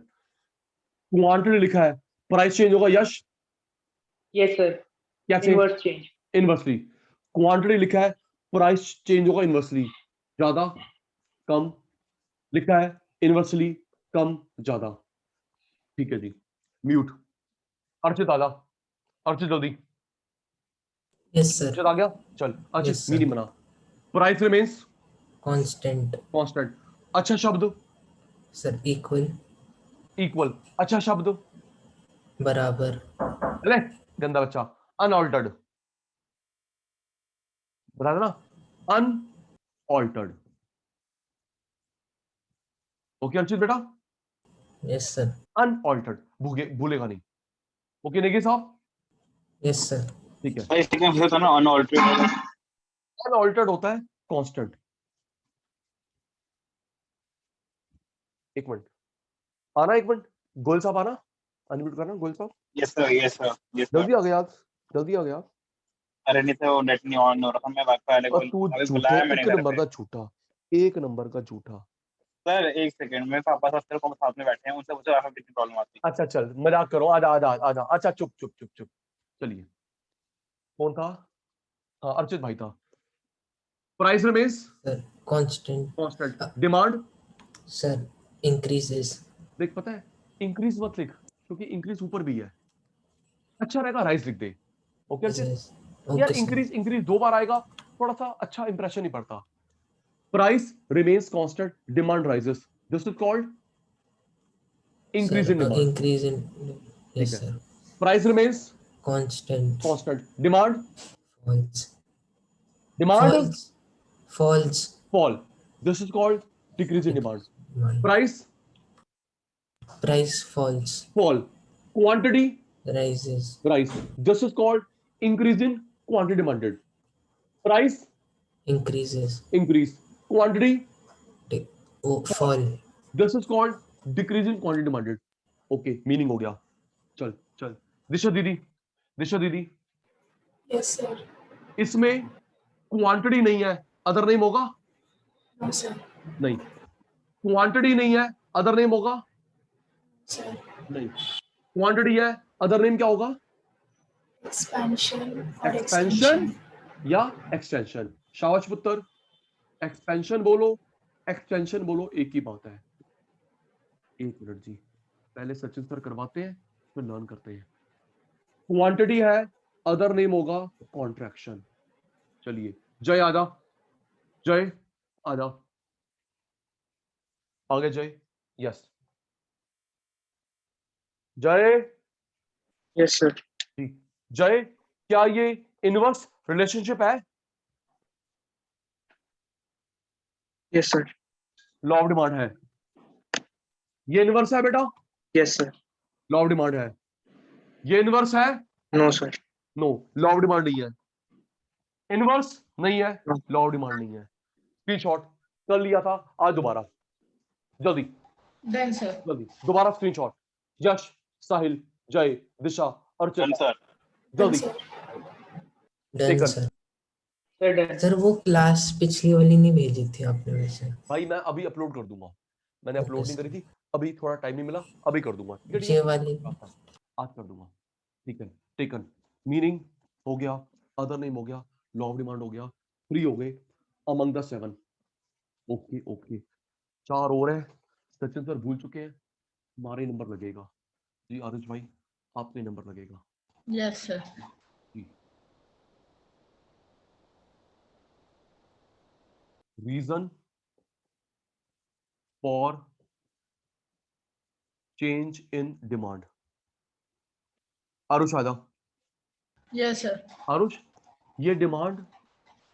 [SPEAKER 1] क्वांटिटी लिखा है, प्राइस चेंज होगा यश
[SPEAKER 5] yes, sir.
[SPEAKER 1] कैसे?
[SPEAKER 5] Inverse change,
[SPEAKER 1] inversely. क्वांटिटी लिखा है, प्राइस चेंज होगा इनवर्सली, ज्यादा कम, लिखा है इनवर्सली कम ज्यादा। ठीक है जी, म्यूट। अर्चित आजा, अर्चित जल्दी।
[SPEAKER 3] Yes, sir.
[SPEAKER 1] अर्चित आ गया, चल अर्चित
[SPEAKER 3] Yes, sir.
[SPEAKER 1] मीनिंग बना। Price remains
[SPEAKER 3] Constant.
[SPEAKER 1] कांस्टेंट। अच्छा शब्द
[SPEAKER 3] Sir, equal.
[SPEAKER 1] इक्वल। अच्छा शब्द,
[SPEAKER 3] बराबर.
[SPEAKER 1] ले गंदा बच्चा, अनऑल्टर्ड, बता देना, अनऑल्टर्ड। ओके अर्चित बेटा,
[SPEAKER 3] Yes, sir.
[SPEAKER 1] अनऑल्टर्ड, भूलेगा नहीं। ओके नेगी साहब,
[SPEAKER 3] Yes, sir.
[SPEAKER 1] ठीक है।
[SPEAKER 4] भाई इसके क्या होता है ना अनऑल्टर्ड।
[SPEAKER 1] अनऑल्टर्ड होता है कांस्टेंट। एक मिनट आना, एक मिनट, गोयल साहब आना, अनम्यूट करना गोयल साहब।
[SPEAKER 4] Yes sir, yes sir, yes sir.
[SPEAKER 1] जल्दी आ गया, जल्दी आ गया।
[SPEAKER 4] अरे नहीं तो नेट नहीं ऑन हो रहा था, मैं वाईफाई
[SPEAKER 1] और तू
[SPEAKER 4] अभी
[SPEAKER 1] झूठा,
[SPEAKER 4] बुलाया मैंने
[SPEAKER 1] एक
[SPEAKER 4] घर
[SPEAKER 1] नंबर
[SPEAKER 4] पे।
[SPEAKER 1] का झूठा, एक नंबर का झूठा।
[SPEAKER 4] सर एक सेकंड, मेरे पापा सर को साथ में बैठे हैं, उनसे मुझे वाईफाई की प्रॉब्लम आती है।
[SPEAKER 1] अच्छा चल मजाक करो, आजा आजा आजा, अच्छा चुप चुप चुप चुप। चलिए कौन था? हाँ अर्चित भाई था। Price remains
[SPEAKER 3] Sir, constant.
[SPEAKER 1] Constant. Demand,
[SPEAKER 3] Sir, increases.
[SPEAKER 1] देख पता है, इंक्रीज मत लिख क्योंकि इंक्रीज ऊपर भी है, अच्छा रहेगा राइज लिख दे। Okay
[SPEAKER 3] Yes,
[SPEAKER 1] Archit,
[SPEAKER 3] yes.
[SPEAKER 1] यार
[SPEAKER 3] Okay, sir.
[SPEAKER 1] इंक्रीज इंक्रीज 2 बार आएगा, थोड़ा सा अच्छा इंप्रेशन नहीं पड़ता। Price remains constant, demand rises, this is called increase
[SPEAKER 3] Sir,
[SPEAKER 1] in demand.
[SPEAKER 3] increase in. Yes,
[SPEAKER 1] ठीक है,
[SPEAKER 3] sir.
[SPEAKER 1] Price remains
[SPEAKER 3] Constant.
[SPEAKER 1] Constant, demand
[SPEAKER 3] False.
[SPEAKER 1] Demand
[SPEAKER 3] False. False.
[SPEAKER 1] Fall, this is called decrease in demand.
[SPEAKER 3] Demand.
[SPEAKER 1] Price
[SPEAKER 3] Price falls.
[SPEAKER 1] Fall, quantity
[SPEAKER 3] Rises.
[SPEAKER 1] rise, this is called increase in quantity demanded. Price
[SPEAKER 3] Increases.
[SPEAKER 1] increase, quantity
[SPEAKER 3] Fall.
[SPEAKER 1] this is called decrease in quantity demanded. Okay, meaning हो गया। चल चल दिशा दीदी, दिशा दीदी,
[SPEAKER 2] Yes, sir.
[SPEAKER 1] इसमें क्वांटिटी नहीं है, अदर नेम होगा?
[SPEAKER 2] No, sir.
[SPEAKER 1] नहीं, क्वांटिटी नहीं है, अदर नेम होगा
[SPEAKER 3] सर
[SPEAKER 1] नहीं, क्वांटिटी है, अदर नेम क्या होगा?
[SPEAKER 3] एक्सपेंशन और
[SPEAKER 1] एक्सपेंशन
[SPEAKER 3] एक्सटेंशन।
[SPEAKER 1] या एक्सटेंशन। शाबाश पुत्र, एक्सपेंशन बोलो, एक्सटेंशन बोलो, एक ही बात है। एक मिनट जी, पहले सचिन सर करवाते हैं, फिर लर्न करते हैं। क्वांटिटी है, अदर नेम होगा कॉन्ट्रैक्शन। चलिए जय आजा, जय आजा, आगे जय। यस जय।
[SPEAKER 4] Yes sir.
[SPEAKER 1] जी जय, क्या ये इनवर्स रिलेशनशिप है?
[SPEAKER 4] Yes sir.
[SPEAKER 1] Law of demand है, ये इनवर्स है बेटा?
[SPEAKER 4] Yes sir.
[SPEAKER 1] Law of demand है, ये इनवर्स है?
[SPEAKER 4] No sir.
[SPEAKER 1] No, law of demand नहीं है, इनवर्स नहीं है,
[SPEAKER 4] No.
[SPEAKER 1] लॉ ऑफ डिमांड नहीं है। स्क्रीनशॉट कर लिया था, आज दोबारा जल्दी
[SPEAKER 2] Done, sir.
[SPEAKER 1] जल्दी दोबारा स्क्रीनशॉट। यश, साहिल, जय, दिशा, अर्चना,
[SPEAKER 4] सर।
[SPEAKER 1] जल्दी
[SPEAKER 3] done
[SPEAKER 1] taken.
[SPEAKER 3] Sir.
[SPEAKER 5] Sir, done.
[SPEAKER 3] Sir वो क्लास पिछली वाली नहीं भेजी थी आपने वैसे?
[SPEAKER 1] भाई मैं अभी अपलोड कर दूंगा, मैंने
[SPEAKER 3] Okay,
[SPEAKER 1] अपलोड नहीं
[SPEAKER 3] sir.
[SPEAKER 1] करी थी, अभी थोड़ा टाइम नहीं मिला, अभी कर दूंगा। ठीक है, ठीक
[SPEAKER 3] ये
[SPEAKER 1] है?
[SPEAKER 3] वाली
[SPEAKER 1] आज कर दूंगा। ठीक है, टेकन मीनिंग हो गया, अदर नेम हो गया, लॉ ऑफ डिमांड हो गया, फ्री हो गए, among the seven. Okay okay, 4 और है, सचिन सर भूल चुके हैं, हमारे नंबर लगेगा जी। आरुष भाई आपके नंबर लगेगा
[SPEAKER 2] Yes, sir.
[SPEAKER 1] जी। Reason for change in demand. Aarush आजा।
[SPEAKER 2] Yes, sir.
[SPEAKER 1] आरुष, ये डिमांड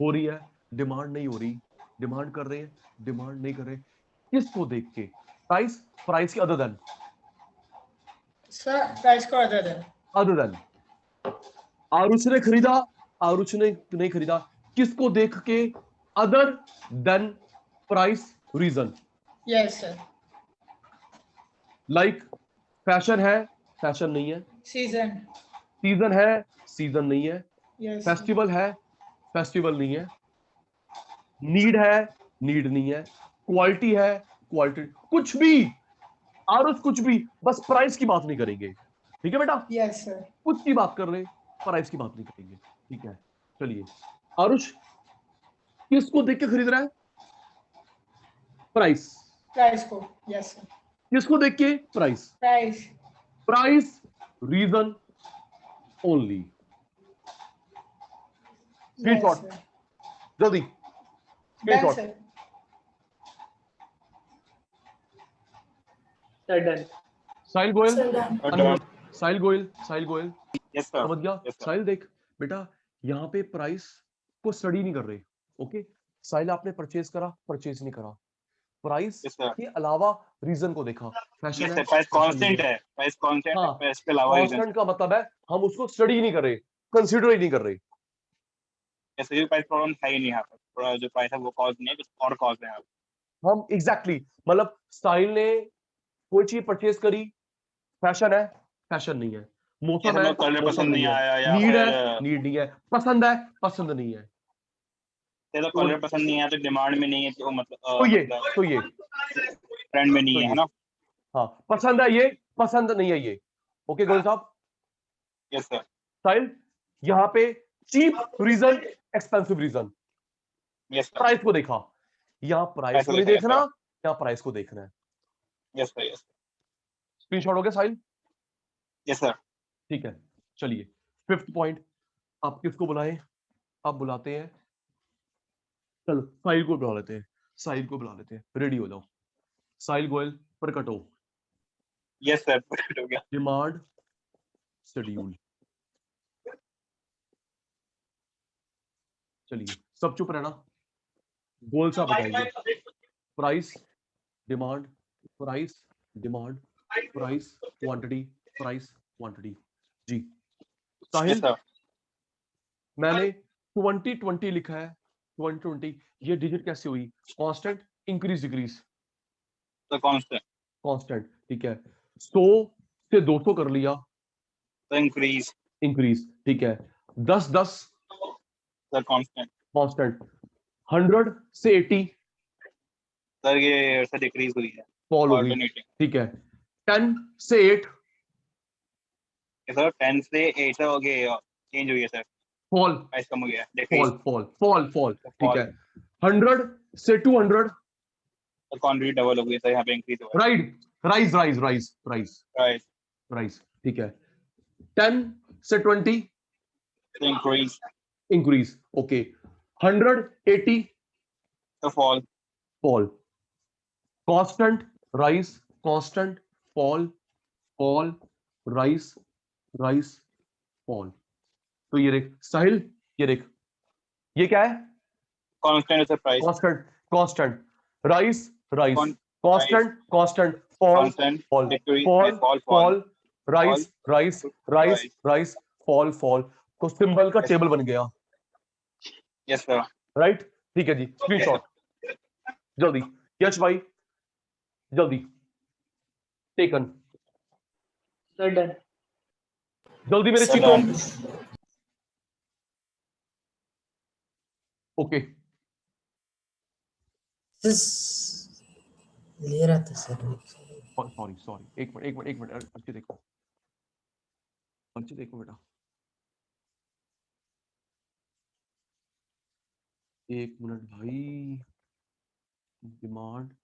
[SPEAKER 1] हो रही है, डिमांड नहीं हो रही, डिमांड कर रहे हैं, डिमांड नहीं कर रहे, किसको देख के? प्राइस, प्राइस के अदर देन,
[SPEAKER 2] Sir, price को other than.
[SPEAKER 1] Other than. Aarush ने खरीदा, आरुष ने नहीं खरीदा, किसको देख के? Other than price reason.
[SPEAKER 2] Yes, sir.
[SPEAKER 1] Like fashion है, फैशन नहीं है,
[SPEAKER 2] Season.
[SPEAKER 1] सीजन है, सीजन नहीं है,
[SPEAKER 2] Yes. sir.
[SPEAKER 1] फेस्टिवल है, फेस्टिवल नहीं है, नीड है, नीड नहीं है, क्वालिटी है, क्वालिटी, कुछ भी आरुष, कुछ भी, बस प्राइस की बात नहीं करेंगे। ठीक है बेटा,
[SPEAKER 2] Yes, sir.
[SPEAKER 1] कुछ की बात कर रहे, प्राइस की बात नहीं करेंगे। ठीक है, चलिए आरुष किसको देख के खरीद रहा है? प्राइस।
[SPEAKER 2] Price को. Yes, sir.
[SPEAKER 1] किसको देख के? Price.
[SPEAKER 2] Price.
[SPEAKER 1] Price reason only.
[SPEAKER 2] Yes,
[SPEAKER 1] screenshot
[SPEAKER 2] sir.
[SPEAKER 1] जल्दी,
[SPEAKER 2] Done,
[SPEAKER 1] screenshot.
[SPEAKER 2] sir.
[SPEAKER 5] Sir, done.
[SPEAKER 1] Sahil Goyal,
[SPEAKER 3] sir done.
[SPEAKER 1] Unmute. Sahil Goyal, Sahil Goyal
[SPEAKER 4] yes sir.
[SPEAKER 1] समझ गया?
[SPEAKER 4] Yes, sir.
[SPEAKER 1] साहिल देख बेटा, यहाँ पे प्राइस को स्टडी नहीं कर रहे। ओके साहिल, आपने परचेज करा, परचेज नहीं करा, प्राइस
[SPEAKER 4] Yes, sir.
[SPEAKER 1] के अलावा रीजन को देखा। फैशन
[SPEAKER 4] यस
[SPEAKER 1] है,
[SPEAKER 4] सर। प्राइस
[SPEAKER 1] fashion
[SPEAKER 4] कांस्टेंट
[SPEAKER 1] नहीं
[SPEAKER 4] है, प्राइस कांस्टेंट
[SPEAKER 1] हाँ,
[SPEAKER 4] है, प्राइस के अलावा रीजन।
[SPEAKER 1] कांस्टेंट का मतलब है हम उसको स्टडी नहीं कर रहे, कंसीडर ही नहीं कर रहे।
[SPEAKER 4] ऐसे भी प्राइस प्रॉब्लम है ही नहीं यहाँ पर, पूरा जो प्राइस है वो कॉज नहीं है, कुछ और कॉज है यहाँ पर।
[SPEAKER 1] हम एग्जैक्टली मतलब साहिल ने कोई चीज परचेज करी, फैशन है, फैशन नहीं है, मौसम
[SPEAKER 4] जैसे
[SPEAKER 1] है,
[SPEAKER 4] मेरे कलर
[SPEAKER 1] मौसम
[SPEAKER 4] पसंद नहीं
[SPEAKER 1] नहीं है,
[SPEAKER 4] आया, या
[SPEAKER 1] नीड है,
[SPEAKER 4] फिर
[SPEAKER 1] नीड नहीं है, पसंद है, पसंद नहीं है,
[SPEAKER 4] जैसे कलर पसंद नहीं आया तो डिमांड में नहीं है, तो
[SPEAKER 1] तो ये
[SPEAKER 4] ट्रेंड में नहीं
[SPEAKER 1] तो
[SPEAKER 4] है,
[SPEAKER 1] ये
[SPEAKER 4] है ना?
[SPEAKER 1] हाँ, पसंद है ये, पसंद नहीं है ये। ओके गोयल साहब।
[SPEAKER 4] Yes sir.
[SPEAKER 1] साहिल यहाँ पे cheap reason, expensive reason,
[SPEAKER 4] yes sir.
[SPEAKER 1] Price को देखा, यहाँ प्राइस
[SPEAKER 4] प्राइस
[SPEAKER 1] को
[SPEAKER 4] को
[SPEAKER 1] नहीं
[SPEAKER 4] देखा,
[SPEAKER 1] देखना, यहाँ प्राइस को देखना है।
[SPEAKER 4] Yes sir. यस
[SPEAKER 1] स्क्रीनशॉट हो गया साहिल?
[SPEAKER 4] Yes sir.
[SPEAKER 1] ठीक है, चलिए फिफ्थ पॉइंट, आप किसको बुलाएं? आप बुलाते हैं, चलो साहिल को बुला लेते हैं, साहिल को बुला लेते हैं, रेडी हो जाओ। साहिल गोयल प्रकट हो,
[SPEAKER 4] यस सर। हो गया।
[SPEAKER 1] Demand schedule. चलिए सब चुप रहना, गोल सा बताएंगे। Price, demand, price, demand, price, quantity, price, quantity. जी
[SPEAKER 4] यस
[SPEAKER 1] साहिल,
[SPEAKER 4] सर।
[SPEAKER 1] मैंने 2020 लिखा है, 2020, ये डिजिट कैसे हुई? Constant, increase decrease?
[SPEAKER 4] तो कांस्टेंट।
[SPEAKER 1] कांस्टेंट, ठीक है। 100 से 200 कर लिया,
[SPEAKER 4] तो इंक्रीज।
[SPEAKER 1] इंक्रीज, ठीक है। 10 10
[SPEAKER 4] सर कांस्टेंट।
[SPEAKER 1] कांस्टेंट। 100 से 80
[SPEAKER 4] सर ये सर डिक्रीज हुई है।
[SPEAKER 1] फॉल हो गई,
[SPEAKER 4] Alternating.
[SPEAKER 1] ठीक है। 10 से 8
[SPEAKER 4] Yes, sir. 10 से 8 हो गए, चेंज हुई है सर,
[SPEAKER 1] फॉल
[SPEAKER 4] प्राइस कम हो गया,
[SPEAKER 1] fall
[SPEAKER 4] decrease.
[SPEAKER 1] Fall fall fall, ठीक
[SPEAKER 4] Fall.
[SPEAKER 1] है। 100 से 200
[SPEAKER 4] तो क्वांटिटी डबल हो गई सर, यहाँ पे इंक्रीज हुआ
[SPEAKER 1] right, rise rise rise rise
[SPEAKER 4] है, प्राइस
[SPEAKER 1] राइज, ठीक है। 10 से 20
[SPEAKER 4] इंक्रीज,
[SPEAKER 1] इंक्रीज, ओके। 180
[SPEAKER 4] तो fall,
[SPEAKER 1] fall, constant rise, constant fall, fall rise, rise fall. तो ये देख साहिल, ये देख, ये क्या है?
[SPEAKER 4] कांस्टेंट है sir price,
[SPEAKER 1] constant, constant rise, rise,
[SPEAKER 4] Con-
[SPEAKER 1] constant, constant fall,
[SPEAKER 4] constant,
[SPEAKER 1] fall,
[SPEAKER 4] decrease,
[SPEAKER 1] fall,
[SPEAKER 4] fall,
[SPEAKER 1] fall rise, rise, rise,
[SPEAKER 4] rise.
[SPEAKER 1] Rise, fall, fall. तो सिंबल का टेबल बन गया,
[SPEAKER 4] यस सर,
[SPEAKER 1] राइट, ठीक है जी। स्क्रीनशॉट जल्दी, यश भाई जल्दी, टेकन
[SPEAKER 5] Sir, done.
[SPEAKER 1] जल्दी मेरे
[SPEAKER 3] Sir,
[SPEAKER 1] चीतो,
[SPEAKER 3] done.
[SPEAKER 1] ओके।
[SPEAKER 3] ले रहा था सर।
[SPEAKER 1] सॉरी सॉरी, एक मिनट एक मिनट एक मिनट, अच्छे देखो, अच्छे देखो बेटा, एक मिनट भाई। डिमांड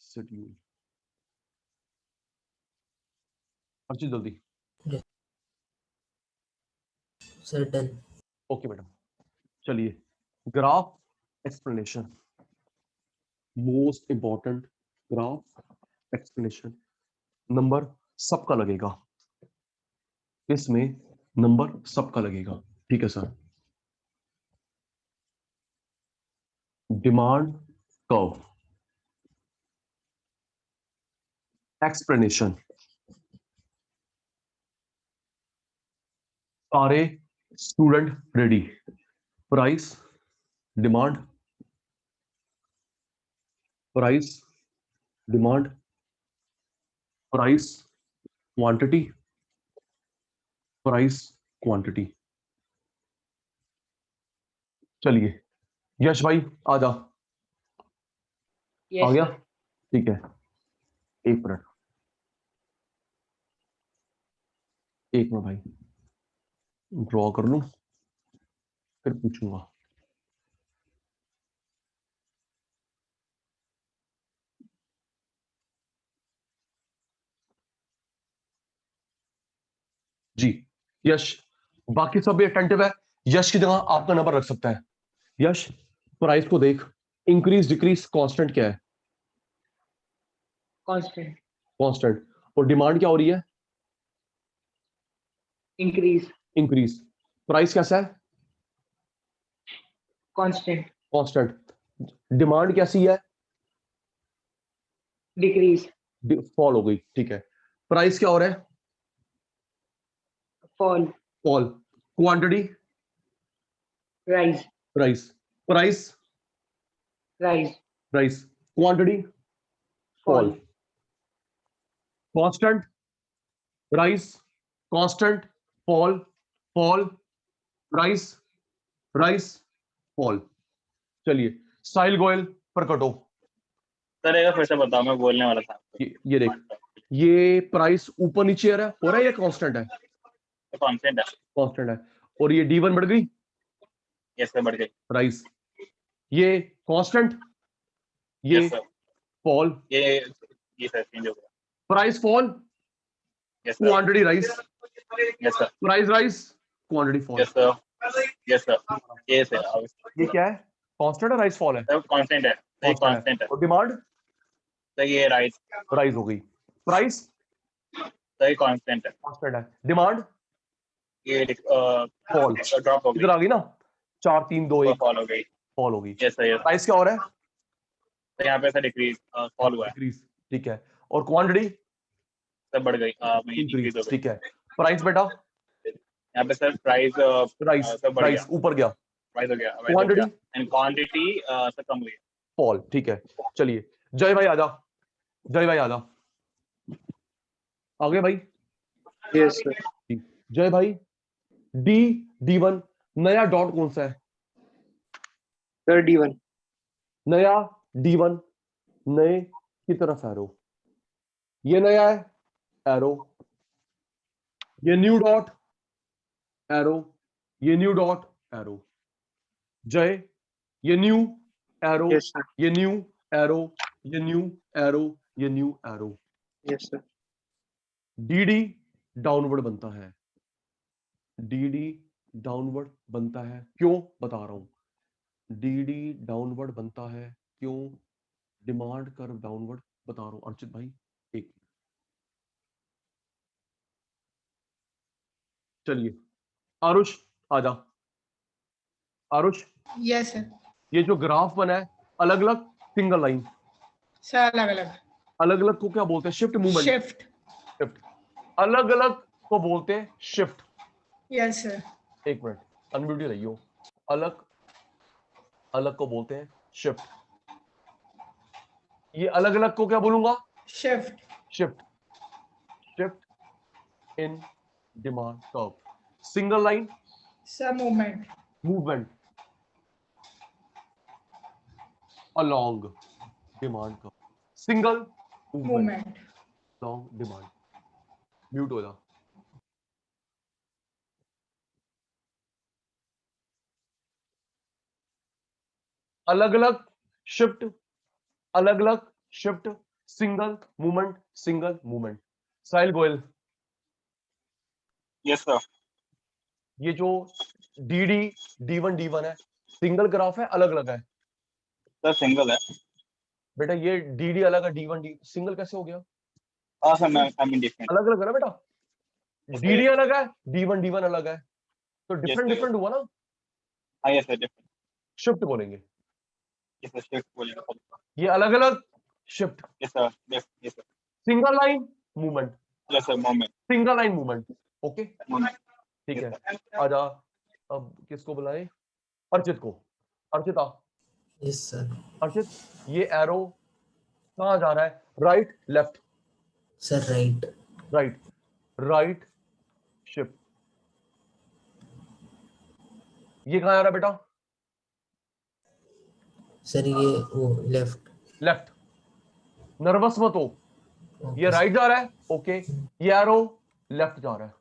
[SPEAKER 1] शेड्यूल, अच्छी जल्दी,
[SPEAKER 3] सर डन।
[SPEAKER 1] Okay madam. चलिए, graph explanation, most important graph explanation. Number सबका लगेगा इसमें, नंबर सबका लगेगा, ठीक है सर। डिमांड कर्व एक्सप्लेनेशन, सारे student ready. Price, demand, price, demand, price, quantity, price, quantity. चलिए यश भाई आ जा, आ
[SPEAKER 5] Yes,
[SPEAKER 1] गया,
[SPEAKER 5] sir.
[SPEAKER 1] ठीक है। एक मिनट, एक मिनट भाई, ड्रॉ कर लूं फिर पूछूंगा। जी यश, बाकी सब भी अटेंटिव है। यश की जगह आपका नंबर रख सकता है। यश, प्राइस को देख, इंक्रीज डिक्रीज कांस्टेंट क्या है?
[SPEAKER 5] Constant.
[SPEAKER 1] कांस्टेंट। और डिमांड क्या हो रही है?
[SPEAKER 5] Increase.
[SPEAKER 1] इंक्रीज। प्राइस कैसा है?
[SPEAKER 5] Constant.
[SPEAKER 1] कांस्टेंट। डिमांड कैसी है?
[SPEAKER 5] Decrease.
[SPEAKER 1] फॉल हो गई, ठीक है। प्राइस क्या हो रहा है?
[SPEAKER 5] Fall.
[SPEAKER 1] Fall. Quantity,
[SPEAKER 5] Rise.
[SPEAKER 1] Price, price,
[SPEAKER 5] Rise.
[SPEAKER 1] Price, quantity, fall.
[SPEAKER 5] Fall.
[SPEAKER 1] Constant, rice, constant, fall, fall, rice, rice, fall. चलिए साहिल गोयल प्रकट हो।
[SPEAKER 4] सर एक बार फिर से बताओ, मैं बोलने वाला था।
[SPEAKER 1] ये देख, ये प्राइस ऊपर नीचे हो रहा है या कांस्टेंट है?
[SPEAKER 4] कांस्टेंट है।
[SPEAKER 1] कांस्टेंट है। और ये D1 बढ़ गई,
[SPEAKER 4] यस सर, बढ़ गई।
[SPEAKER 1] राइस। ये कांस्टेंट, ये
[SPEAKER 4] यस सर,
[SPEAKER 1] फॉल,
[SPEAKER 4] ये सर चेंज हो गया।
[SPEAKER 1] Price fall,
[SPEAKER 4] yes sir,
[SPEAKER 1] quantity rice,
[SPEAKER 4] yes sir,
[SPEAKER 1] price rice, quantity fall.
[SPEAKER 4] Yes sir, yes sir, ये सर।
[SPEAKER 1] ये क्या है? कांस्टेंट है, राइस फॉल है?
[SPEAKER 4] सर कांस्टेंट है, सही कांस्टेंट है।
[SPEAKER 1] और डिमांड,
[SPEAKER 4] सर ये राइस,
[SPEAKER 1] राइस हो गई। प्राइस
[SPEAKER 4] सही कांस्टेंट है।
[SPEAKER 1] कांस्टेंट है। डिमांड
[SPEAKER 4] ये
[SPEAKER 1] फॉल,
[SPEAKER 4] ड्रॉप हो
[SPEAKER 1] इधर
[SPEAKER 4] गई,
[SPEAKER 1] आ गई ना, 4 3 2 1,
[SPEAKER 4] फॉल हो गई।
[SPEAKER 1] फॉल हो गई।
[SPEAKER 4] Yes sir, yes.
[SPEAKER 1] प्राइस क्या हो रहा है?
[SPEAKER 4] तो यहाँ पे सर डिक्रीज, फॉल हुआ है।
[SPEAKER 1] डिक्रीज, ठीक है। और क्वांटिटी
[SPEAKER 4] सर बढ़ गई, इंक्रीज हो
[SPEAKER 1] इंक्रीज,
[SPEAKER 4] गई।
[SPEAKER 1] ठीक है। प्राइस बेटा,
[SPEAKER 4] यहाँ पे सर प्राइस
[SPEAKER 1] राइस,
[SPEAKER 4] सर बढ़ गया,
[SPEAKER 1] राइस ऊपर गया,
[SPEAKER 4] राइस हो गया,
[SPEAKER 1] क्वांटिटी
[SPEAKER 4] एंड क्वांटिटी सर कम हुई है।
[SPEAKER 1] फॉल, ठीक है। चलिए जय भाई आजा, जय भाई आजा, आ गए भाई?
[SPEAKER 6] Yes sir.
[SPEAKER 1] जय भाई, D1 नया डॉट कौन सा है?
[SPEAKER 6] Sir D1।
[SPEAKER 1] नया D1, नए की तरफ एरो, ये नया है एरो, ये न्यू डॉट एरो, ये न्यू डॉट एरो। जय, ये न्यू एरो,
[SPEAKER 6] Yes, sir.
[SPEAKER 1] ये न्यू एरो, ये न्यू एरो, ये new arrow.
[SPEAKER 6] Yes, sir.
[SPEAKER 1] DD downward बनता है, डीडी डाउनवर्ड बनता है, क्यों बता रहा हूं। डीडी डाउनवर्ड बनता है क्यों, डिमांड कर्व डाउनवर्ड बता रहा हूं अर्चित भाई। एक चलिए आरुष आजा, आरुष
[SPEAKER 2] Yes, sir.
[SPEAKER 1] ये जो ग्राफ बना है अलग अलग सिंगल लाइन,
[SPEAKER 2] Sir, अलग-अलग.
[SPEAKER 1] अलग अलग को क्या बोलते हैं, शिफ्ट मूवमेंट,
[SPEAKER 2] Shift.
[SPEAKER 1] शिफ्ट, अलग अलग को बोलते हैं शिफ्ट।
[SPEAKER 2] Yes, sir.
[SPEAKER 1] एक मिनट अनम्यूट ही रहियो, अलग अलग को बोलते हैं शिफ्ट, ये अलग अलग को क्या बोलूंगा,
[SPEAKER 2] Shift.
[SPEAKER 1] Shift, shift in demand curve. Single line
[SPEAKER 2] Sir, movement.
[SPEAKER 1] Movement along demand curve, single movement
[SPEAKER 2] Movement.
[SPEAKER 1] along demand. Mute हो जा। अलग अलग शिफ्ट, अलग अलग shift, single movement, single movement. Sahil Goyal,
[SPEAKER 4] Yes, sir.
[SPEAKER 1] ये जो डी D1 D1 है सिंगल ग्राफ है अलग अलग है
[SPEAKER 4] Sir, single है।
[SPEAKER 1] बेटा, ये डी अलग है, D1 D सिंगल कैसे हो गया,
[SPEAKER 4] हाँ सर, मैं different।
[SPEAKER 1] अलग अलग है ना बेटा,
[SPEAKER 4] Yes, sir,
[SPEAKER 1] डी
[SPEAKER 4] yes,
[SPEAKER 1] अलग है, D1 D1 अलग है, तो डिफरेंट
[SPEAKER 4] sir.
[SPEAKER 1] डिफरेंट हुआ ना,
[SPEAKER 4] हाँ yes sir, different।
[SPEAKER 1] शिफ्ट बोलेंगे।
[SPEAKER 4] Yes sir, shift बोलेंगे।
[SPEAKER 1] ये अलग अलग shift,
[SPEAKER 4] Yes sir, yes sir,
[SPEAKER 1] single line movement,
[SPEAKER 4] yes sir, moment,
[SPEAKER 1] single line movement. Okay
[SPEAKER 4] moment।
[SPEAKER 1] ठीक
[SPEAKER 4] Yes
[SPEAKER 1] है,
[SPEAKER 4] sir।
[SPEAKER 1] आजा। अब किसको बुलाए, अर्चित को। अर्चित आ,
[SPEAKER 3] Yes, sir.
[SPEAKER 1] अर्चित ये एरो कहाँ जा रहा है, right left,
[SPEAKER 3] Sir, right.
[SPEAKER 1] Right, right shift, ये कहाँ जा रहा है बेटा,
[SPEAKER 3] Sir, ये वो left.
[SPEAKER 1] लेफ्ट। नर्वस मत हो,
[SPEAKER 3] Okay,
[SPEAKER 1] ये
[SPEAKER 3] sir.
[SPEAKER 1] राइट जा रहा है, ओके, ये एरो लेफ्ट जा रहा है,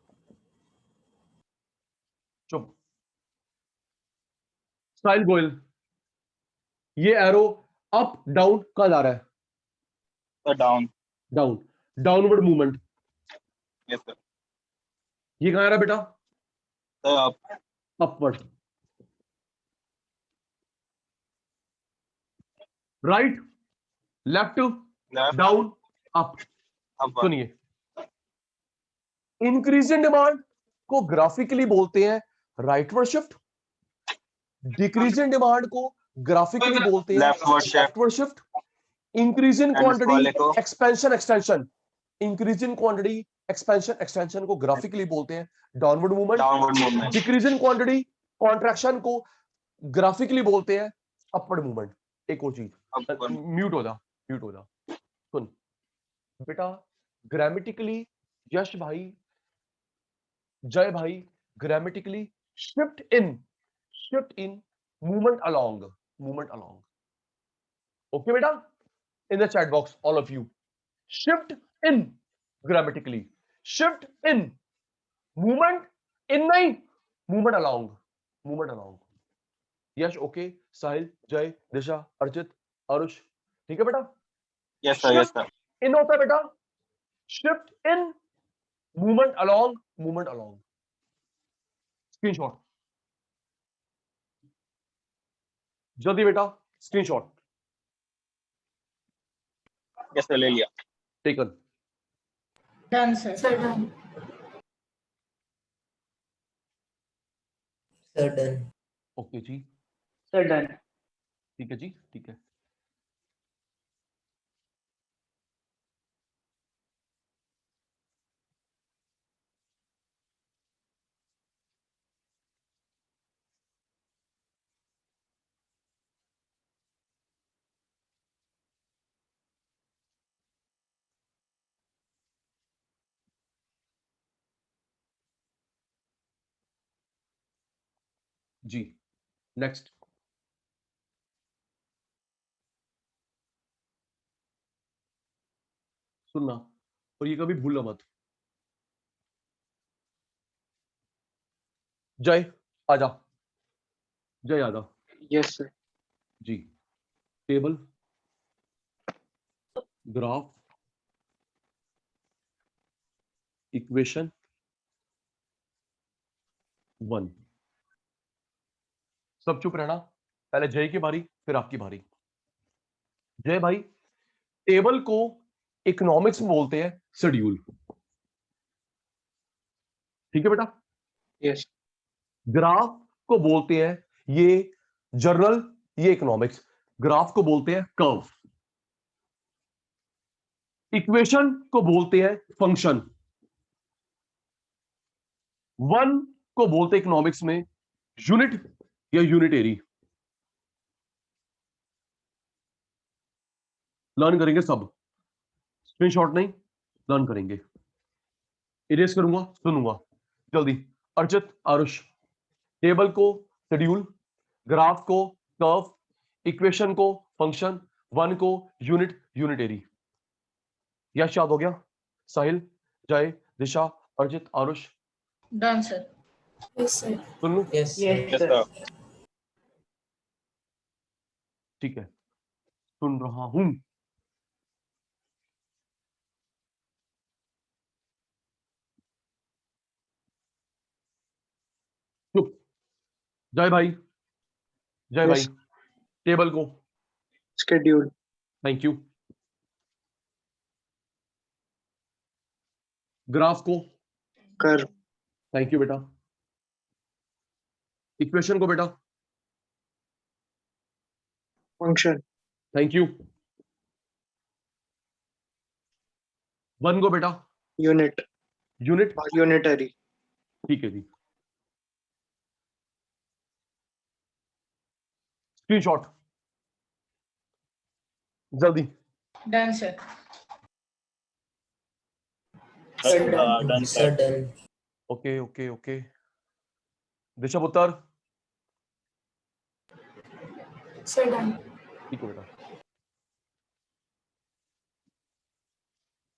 [SPEAKER 1] चुप। साहिल गोयल, ये एरो अप डाउन कहाँ जा रहा है,
[SPEAKER 4] Sir, down।
[SPEAKER 1] Down, downward movement.
[SPEAKER 4] Yes sir।
[SPEAKER 1] ये कहाँ आ रहा है बेटा,
[SPEAKER 4] Sir, up।
[SPEAKER 1] Upward, right left
[SPEAKER 4] Left।
[SPEAKER 1] Down up.
[SPEAKER 4] Up।
[SPEAKER 1] सुनिए, इंक्रीज इन डिमांड को ग्राफिकली बोलते हैं rightward shift, decrease in demand को ग्राफिकली बोलते हैं
[SPEAKER 4] Leftward shift।
[SPEAKER 1] Leftward shift. Increase in
[SPEAKER 4] And इस वाले
[SPEAKER 1] क्वांटिटी
[SPEAKER 4] को
[SPEAKER 1] expansion extension, increase in quantity expansion extension को ग्राफिकली बोलते हैं downward movement.
[SPEAKER 4] downward movement।
[SPEAKER 1] Decrease in quantity contraction को ग्राफिकली बोलते हैं अपवर्ड मूवमेंट। एक और चीज,
[SPEAKER 4] Upward।
[SPEAKER 1] म्यूट हो जा, म्यूट हो जा। सुन बेटा, ग्रामेटिकली यश भाई, जय भाई, grammatically shift in movement along, movement along. Okay बेटा, in the chat box all of you, shift in, grammatically shift in, movement in नहीं, movement along, movement along. Yash okay, Sahil, Jay, Disha, Archit, Aarush, ठीक है बेटा।
[SPEAKER 4] Yes sir, yes sir।
[SPEAKER 1] इन होता है बेटा, shift in, movement along, movement along. Screenshot जल्दी बेटा, स्क्रीनशॉट
[SPEAKER 4] Yes sir, ले लिया।
[SPEAKER 1] Taken.
[SPEAKER 2] Done, sir.
[SPEAKER 3] Sir, done.
[SPEAKER 1] Okay जी,
[SPEAKER 5] Sir, done।
[SPEAKER 1] ठीक है जी, ठीक है। जी नेक्स्ट, सुनना, और ये कभी भूलना मत। जय आजा, जय आजा
[SPEAKER 6] Yes, sir.
[SPEAKER 1] जी। Table, graph, equation, 1। सब चुप रहना, पहले जय की बारी फिर आपकी बारी। जय भाई, टेबल को इकोनॉमिक्स में बोलते हैं शेड्यूल, ठीक है बेटा।
[SPEAKER 6] Yes.
[SPEAKER 1] ग्राफ को बोलते हैं ये जर्नल, ये इकोनॉमिक्स, ग्राफ को बोलते हैं कर्व। इक्वेशन को बोलते हैं फंक्शन। 1 को बोलते हैं इकोनॉमिक्स में यूनिट या यूनिटेरी। लर्न करेंगे सब, स्क्रीनशॉट नहीं, लर्न करेंगे। इरेज करूंगा, सुनूंगा जल्दी। अर्चित, आरुष, टेबल को शेड्यूल, ग्राफ को कर्व, इक्वेशन को फंक्शन, 1 को यूनिट यूनिटेरी। यश याद हो गया? साहिल, जय, दिशा, अर्जित, Aarush,
[SPEAKER 2] Done, sir.
[SPEAKER 3] Yes, sir.
[SPEAKER 1] सुन लूं?
[SPEAKER 3] Yes, sir.
[SPEAKER 5] Yes,
[SPEAKER 4] Yes,
[SPEAKER 5] sir.
[SPEAKER 4] sir.
[SPEAKER 1] ठीक है, सुन रहा हूं। चुप। जय भाई, जय भाई,
[SPEAKER 6] Yes.
[SPEAKER 1] टेबल को,
[SPEAKER 6] Schedule.
[SPEAKER 1] Thank you. ग्राफ को,
[SPEAKER 6] Curve.
[SPEAKER 1] थैंक यू बेटा। इक्वेशन को बेटा,
[SPEAKER 6] Function.
[SPEAKER 1] Thank you. 1 को बेटा,
[SPEAKER 6] Unit.
[SPEAKER 1] Unit,
[SPEAKER 6] Unitary.
[SPEAKER 1] ठीक है जी। स्क्रीनशॉट जल्दी।
[SPEAKER 2] Done, sir.
[SPEAKER 3] Sir,
[SPEAKER 4] Done,
[SPEAKER 3] done.
[SPEAKER 4] sir.
[SPEAKER 3] Sir, done.
[SPEAKER 1] Okay okay okay. Disha पुत्र,
[SPEAKER 3] Sir, done.
[SPEAKER 1] ठीक है बेटा,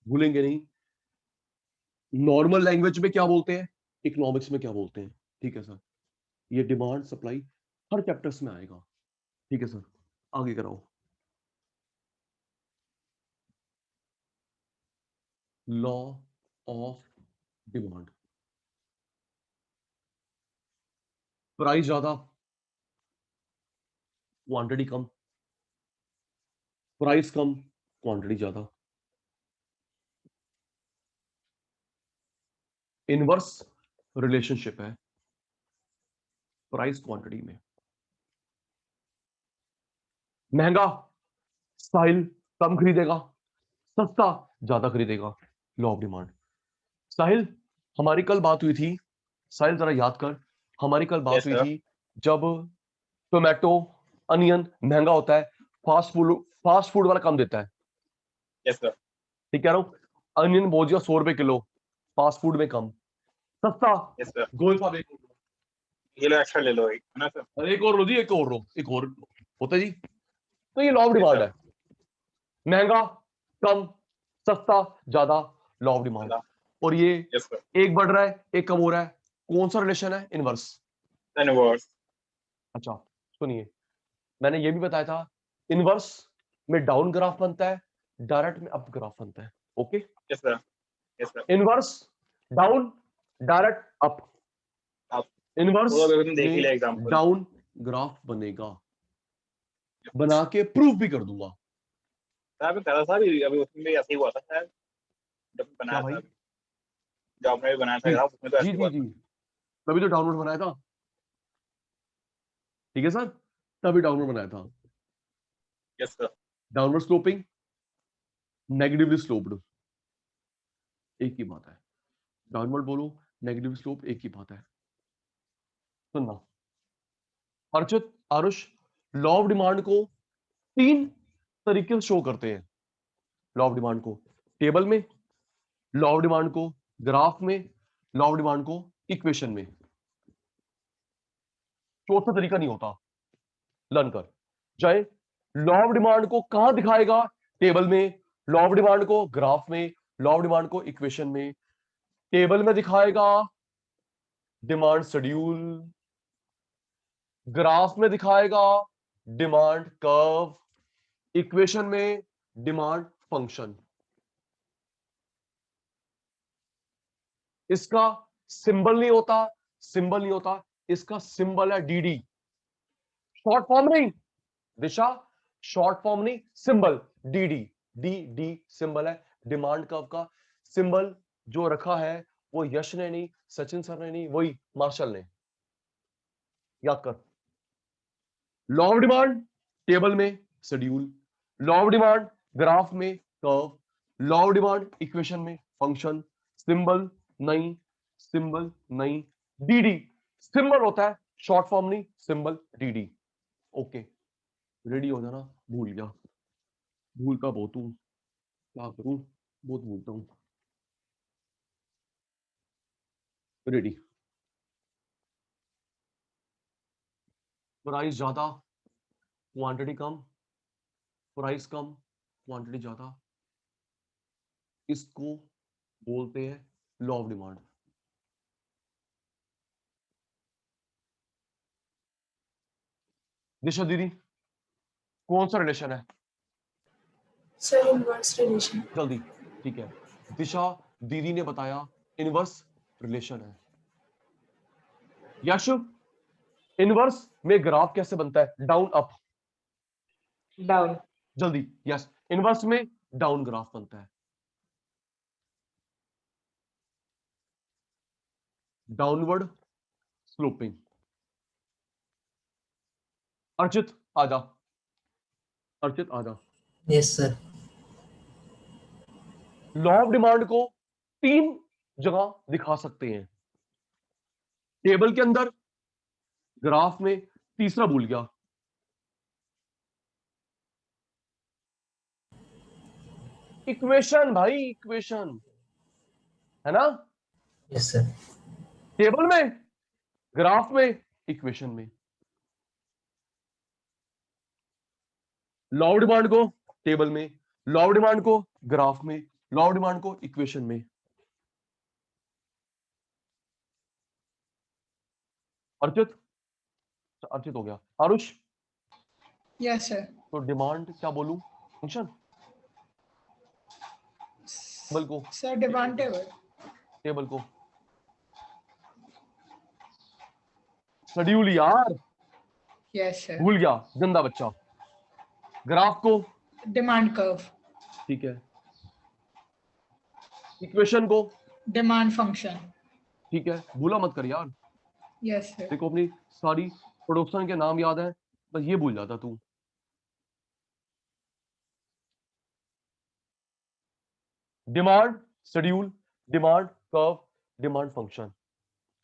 [SPEAKER 1] भूलेंगे नहीं। नॉर्मल लैंग्वेज में क्या बोलते हैं, इकोनॉमिक्स में क्या बोलते हैं, ठीक है सर। ये डिमांड सप्लाई हर चैप्टर्स में आएगा, ठीक है सर। आगे कराओ। Law of demand. प्राइस ज्यादा, क्वांटिटी कम, प्राइस कम, क्वांटिटी ज्यादा। इनवर्स रिलेशनशिप है प्राइस क्वांटिटी में। महंगा साहिल कम खरीदेगा, सस्ता ज्यादा खरीदेगा, लॉ ऑफ डिमांड। साहिल, हमारी कल बात हुई थी, साहिल जरा याद कर, हमारी कल बात
[SPEAKER 4] Yes,
[SPEAKER 1] हुई
[SPEAKER 4] sir.
[SPEAKER 1] थी जब टोमेटो अनियन महंगा होता है, फास्ट फूड वाला कम देता है,
[SPEAKER 4] Yes, sir.
[SPEAKER 1] ठीक कह रहा हूं। अनियन बोल दिया 100 रुपए किलो, फास्ट फूड में कम, सस्ता
[SPEAKER 4] Yes, sir.
[SPEAKER 1] गोल साहब एक और लो।
[SPEAKER 4] ये लो एक्स्ट्रा ले लो एक, है ना सर?
[SPEAKER 1] अरे एक और लो जी, एक और लो, एक और होता है जी। तो ये लॉ ऑफ डिमांड है, महंगा कम, सस्ता ज्यादा, लॉ ऑफ डिमांड। और ये
[SPEAKER 4] Yes, sir.
[SPEAKER 1] एक बढ़ रहा है एक कम हो रहा है, कौन सा रिलेशन है, इनवर्स।
[SPEAKER 4] Then words.
[SPEAKER 1] अच्छा सुनिए, मैंने ये भी बताया था इनवर्स में डाउन ग्राफ बनता है, डायरेक्ट में अप ग्राफ बनता है। Okay,
[SPEAKER 4] Yes, sir. Yes, sir.
[SPEAKER 1] Inverse down, direct up.
[SPEAKER 4] Up.
[SPEAKER 1] Inverse
[SPEAKER 4] वो अभी तुम देख ही लिया एग्जांपल।
[SPEAKER 1] डाउन ग्राफ बनेगा, बना के प्रूफ भी कर दूंगा।
[SPEAKER 4] साहब करा था भी, अभी उसमें भी ऐसे ही हुआ था शायद, जब
[SPEAKER 1] क्या
[SPEAKER 4] बनाया
[SPEAKER 1] भाई?
[SPEAKER 4] था, जो आपने भी बनाया था
[SPEAKER 1] जी
[SPEAKER 4] ग्राफ, उसमें तो ऐसे
[SPEAKER 1] जी
[SPEAKER 4] ही हुआ
[SPEAKER 1] जी
[SPEAKER 4] था।
[SPEAKER 1] जी, तभी तो डाउनलोड बनाया था, ठीक है सर, तभी डाउनलोड बनाया था।
[SPEAKER 4] Yes, sir.
[SPEAKER 1] Downward sloping, negatively sloped, एक ही बात है। डाउनवर्ड बोलो, नेगेटिव स्लोप, एक ही बात है। सुनना Archit, Aarush, law of demand को 3 तरीके से शो करते हैं। लॉ ऑफ डिमांड को टेबल में, लॉ ऑफ डिमांड को ग्राफ में, लॉ ऑफ डिमांड को इक्वेशन में। चौथा तरीका नहीं होता, लर्न कर। चाहे लॉ ऑफ डिमांड को कहां दिखाएगा, टेबल में, लॉ ऑफ डिमांड को ग्राफ में, लॉ ऑफ डिमांड को इक्वेशन में, टेबल में दिखाएगा डिमांड शेड्यूल, ग्राफ में दिखाएगा डिमांड कर्व, इक्वेशन में डिमांड फंक्शन। इसका सिंबल नहीं होता, सिंबल नहीं होता, इसका सिंबल है डीडी, शॉर्ट फॉर्म नहीं दिशा, शॉर्ट फॉर्म नहीं, symbol DD, D D symbol है। डिमांड कर्व का सिंबल जो रखा है वो यश ने नहीं, सचिन सर ने नहीं, वही मार्शल ने। याद कर, लॉ ऑफ डिमांड टेबल में schedule, law of demand graph में curve, law of demand equation में फंक्शन, सिंबल नहीं, सिंबल नहीं, डीडी सिंबल होता है, शॉर्ट फॉर्म नहीं, सिंबल डीडी। ओके, रेडी हो जाना, भूल गया, भूल का बहुत हूं, क्या करूं, बहुत भूलता हूं। रेडी, प्राइस ज्यादा क्वांटिटी कम, प्राइस कम क्वांटिटी ज्यादा, इसको बोलते हैं लॉ ऑफ डिमांड। दिशा दीदी कौन सा रिलेशन है?
[SPEAKER 7] Sir inverse relation.
[SPEAKER 1] जल्दी, ठीक है, दिशा दीदी ने बताया इनवर्स रिलेशन है। यश, इनवर्स में ग्राफ कैसे बनता है? डाउन अप,
[SPEAKER 5] डाउन,
[SPEAKER 1] जल्दी, यस, इनवर्स में डाउन ग्राफ बनता है, डाउनवर्ड स्लोपिंग। अर्चित आजा, अर्चित आजा।
[SPEAKER 3] Yes sir.
[SPEAKER 1] Law of demand को 3 जगह दिखा सकते हैं, टेबल के अंदर, ग्राफ में, तीसरा भूल गया, इक्वेशन। भाई इक्वेशन है ना,
[SPEAKER 3] यस सर।
[SPEAKER 1] टेबल में, ग्राफ में, इक्वेशन में। लॉ ऑफ डिमांड को टेबल में, लॉ ऑफ डिमांड को ग्राफ में, लॉ ऑफ डिमांड को इक्वेशन में। अर्चित, अर्चित हो गया। Aarush,
[SPEAKER 2] Yes, sir.
[SPEAKER 1] तो डिमांड क्या बोलूं, फंक्शन, टेबल को,
[SPEAKER 2] Sir, demand table.
[SPEAKER 1] टेबल को शेड्यूल, यार
[SPEAKER 2] Yes, sir.
[SPEAKER 1] भूल गया, गंदा बच्चा। ग्राफ को,
[SPEAKER 2] Demand curve.
[SPEAKER 1] ठीक है, इक्वेशन को,
[SPEAKER 2] Demand function.
[SPEAKER 1] ठीक है, भूला मत कर यार,
[SPEAKER 2] Yes, sir.
[SPEAKER 1] देखो अपनी सारी प्रोडक्शन के नाम याद है, बस ये भूल जाता तू। Demand schedule, demand curve, demand function,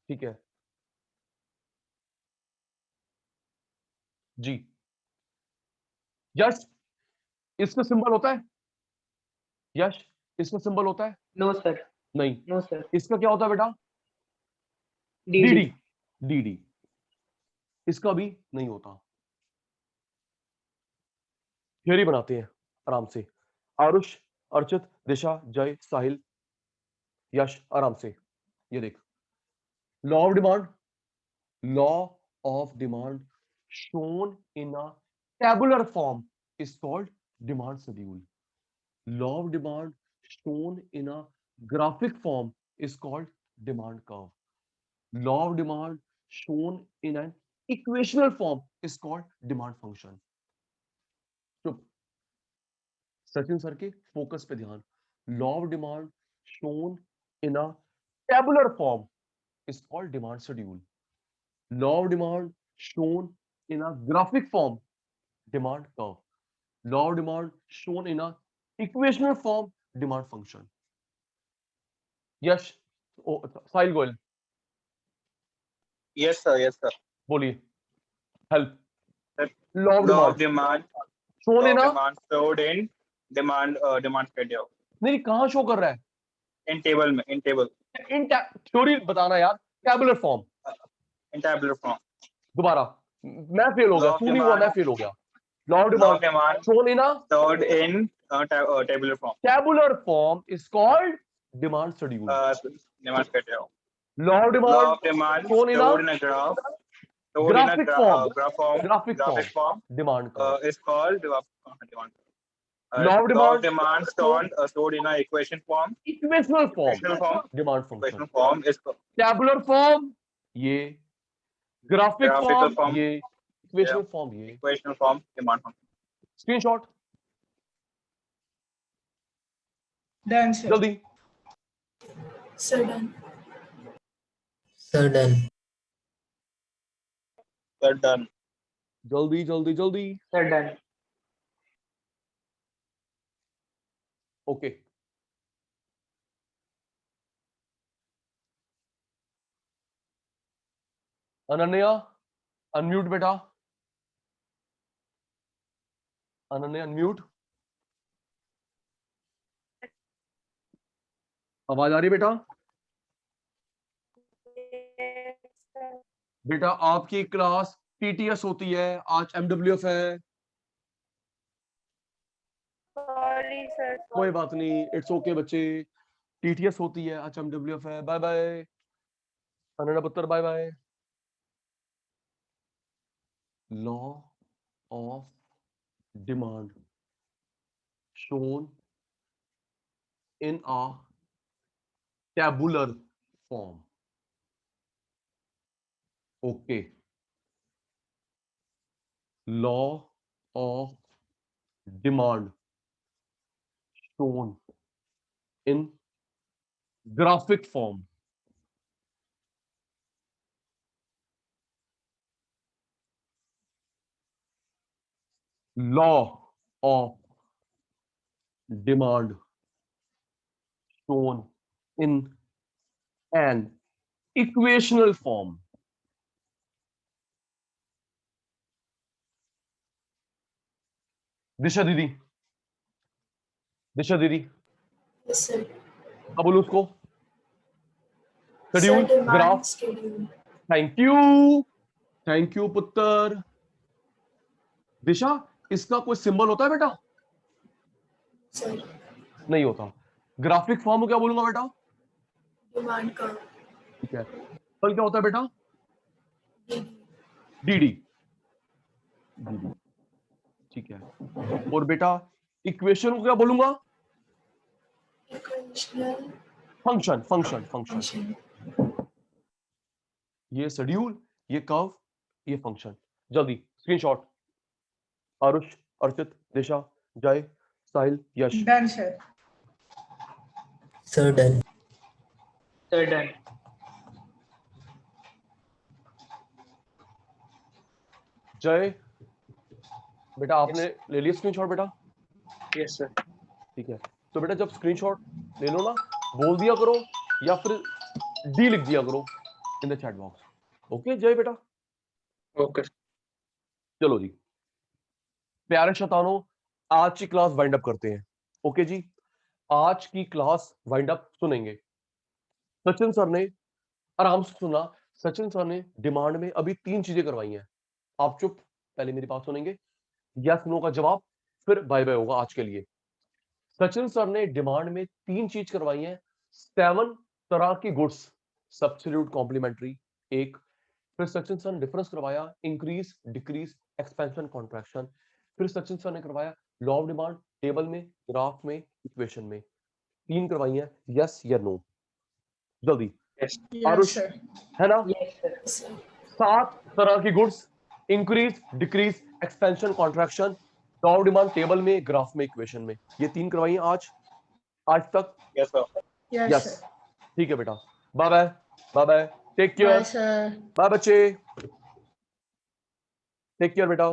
[SPEAKER 1] ठीक है जी। यश, इसका सिंबल होता है, यश इसका सिंबल होता है?
[SPEAKER 5] नो सर,
[SPEAKER 1] नहीं,
[SPEAKER 5] नो सर,
[SPEAKER 1] इसका क्या होता है बेटा?
[SPEAKER 5] डीडी,
[SPEAKER 1] डीडी, डीडी इसका भी नहीं होता। थ्योरी बनाते हैं आराम से। आरुष, अर्चित, दिशा, जय, साहिल, यश, आराम से। ये देख, law of demand, law of demand shown in a tabular form is called demand schedule. Law of demand shown in a graphic form is called demand curve. Law of demand shown in an equational form is called demand function. चुप, सचिन सर के फोकस पे ध्यान। Law of demand shown in a tabular form is called demand schedule. Law of demand shown in a graphic form, demand curve. Law of demand shown in a equational form, demand function. Yes, oh, Sahil Goel,
[SPEAKER 4] Yes, sir. Yes, sir.
[SPEAKER 1] बोलिए, help.
[SPEAKER 4] Sir,
[SPEAKER 1] Law of
[SPEAKER 4] Law of
[SPEAKER 1] demand
[SPEAKER 4] demand.
[SPEAKER 1] shown
[SPEAKER 4] Law
[SPEAKER 1] in
[SPEAKER 4] of
[SPEAKER 1] a,
[SPEAKER 4] demand showed in demand schedule.
[SPEAKER 1] नहीं कहाँ शो कर रहा है?
[SPEAKER 4] In table में, in table.
[SPEAKER 1] इन थ्योरी बताना यार, tabular form.
[SPEAKER 4] In tabular form.
[SPEAKER 1] दोबारा, मैं फेल हो गया,
[SPEAKER 4] Law of
[SPEAKER 1] तू नहीं हुआ,
[SPEAKER 4] demand.
[SPEAKER 1] मैं फेल हो गया। Law of
[SPEAKER 4] Law of
[SPEAKER 1] demand
[SPEAKER 4] demand
[SPEAKER 1] shown in a
[SPEAKER 4] stored in tabular form.
[SPEAKER 1] tabular form is called demand schedule.
[SPEAKER 4] Demand schedule.
[SPEAKER 1] Law of
[SPEAKER 4] Law of
[SPEAKER 1] demand
[SPEAKER 4] demand
[SPEAKER 1] shown in
[SPEAKER 4] stored in
[SPEAKER 1] a
[SPEAKER 4] a graph.
[SPEAKER 1] graphic form.
[SPEAKER 4] Graphic form
[SPEAKER 1] Demand curve.
[SPEAKER 4] is called demand.
[SPEAKER 1] Law of
[SPEAKER 4] Law of
[SPEAKER 1] demand
[SPEAKER 4] demand stored in a equation form.
[SPEAKER 1] equational form.
[SPEAKER 4] Equational form.
[SPEAKER 1] Demand function.
[SPEAKER 4] Equation form is
[SPEAKER 1] Tabular form ये, graphic
[SPEAKER 4] graphical
[SPEAKER 1] form
[SPEAKER 4] form
[SPEAKER 1] ये, equational form ये.
[SPEAKER 4] equational form demand function.
[SPEAKER 1] Screenshot
[SPEAKER 2] Done, sir.
[SPEAKER 1] जल्दी.
[SPEAKER 7] Sir, done.
[SPEAKER 3] Sir, done.
[SPEAKER 4] They're done.
[SPEAKER 1] जल्दी जल्दी जल्दी.
[SPEAKER 5] Sir, done.
[SPEAKER 1] Okay. Ananya unmute बेटा. अनन्या अनम्यूट. आवाज आ रही है बेटा? बेटा आपकी क्लास टीटीएस होती है, आज एमडब्ल्यूएफ है.
[SPEAKER 8] Sorry sir.
[SPEAKER 1] कोई बात नहीं, इट्स ओके बच्चे. टीटीएस होती है, आज एमडब्ल्यूएफ है. बाय बाय अनन्या पुत्र, bye bye. Law of demand shown in a tabular form. Okay. Law of demand shown in graphic form. Law of demand shown in an equational form. दिशा दीदी, दिशा दीदी,
[SPEAKER 7] Yes, sir.
[SPEAKER 1] अब बोलो उसको.
[SPEAKER 7] Sir,
[SPEAKER 1] Schedule,
[SPEAKER 7] demand
[SPEAKER 1] graph.
[SPEAKER 7] schedule.
[SPEAKER 1] Thank you पुत्र. दिशा, इसका कोई सिंबल होता है बेटा?
[SPEAKER 7] Sir,
[SPEAKER 1] नहीं होता. ग्राफिक फॉर्म को क्या बोलूंगा बेटा?
[SPEAKER 7] demand curve.
[SPEAKER 1] ठीक है. कल क्या होता है बेटा?
[SPEAKER 7] DD.
[SPEAKER 1] डीडी. डीडी. ठीक है. और बेटा इक्वेशन को क्या बोलूंगा?
[SPEAKER 7] Equational
[SPEAKER 1] function. Function function.
[SPEAKER 7] function.
[SPEAKER 1] ये शेड्यूल, ये कर्व, ये फंक्शन. जल्दी स्क्रीनशॉट. आरुष, अर्चित, दिशा, जय, साहिल, यश.
[SPEAKER 2] Done, sir.
[SPEAKER 3] Sir, done.
[SPEAKER 5] Sir, done.
[SPEAKER 1] जय बेटा आपने ले लिया स्क्रीनशॉट बेटा?
[SPEAKER 6] Yes, sir.
[SPEAKER 1] ठीक है. तो बेटा जब स्क्रीनशॉट ले लो ना, बोल दिया करो या फिर डी लिख दिया करो इन द चैट बॉक्स. ओके जय बेटा.
[SPEAKER 6] Okay.
[SPEAKER 1] चलो जी प्यारे शैतानों, आज की क्लास वाइंड अप करते हैं. ओके जी, आज की क्लास वाइंड अप सुनेंगे. सचिन सर ने, आराम से सुना, सचिन सर ने डिमांड में अभी 3 चीजें करवाई हैं. आप चुप, पहले मेरी बात सुनेंगे. यस नो का जवाब, फिर बाय बाय होगा आज के लिए. सचिन सर ने डिमांड में 3 चीज करवाई हैं. 7 तरह की गुड्स, सब्स्टिट्यूट, कॉम्प्लीमेंट्री. एक, फिर सचिन सर ने डिफरेंस करवाया, इंक्रीज, डिक्रीज, एक्सपेंशन, कॉन्ट्रैक्शन. फिर सचिन सर ने करवाया लॉ ऑफ डिमांड, टेबल में, ग्राफ में, इक्वेशन में. 3 करवाई हैं, यस या नो. जल्दी
[SPEAKER 6] Yes.
[SPEAKER 2] Yes,
[SPEAKER 1] Aarush,
[SPEAKER 2] sir.
[SPEAKER 1] है ना?
[SPEAKER 5] Yes, sir.
[SPEAKER 7] Yes, sir.
[SPEAKER 1] 7 तरह की goods, increase, decrease, expansion, contraction, law of demand, table में, ग्राफ में, इक्वेशन में. ये 3 करवाई हैं आज तक.
[SPEAKER 4] Yes, sir.
[SPEAKER 2] Yes,
[SPEAKER 1] यस,
[SPEAKER 2] sir.
[SPEAKER 1] ठीक है बेटा. Bye bye, bye bye, take
[SPEAKER 2] Bye,
[SPEAKER 1] care.
[SPEAKER 2] sir.
[SPEAKER 1] Bye बच्चे, टेक केयर बेटा.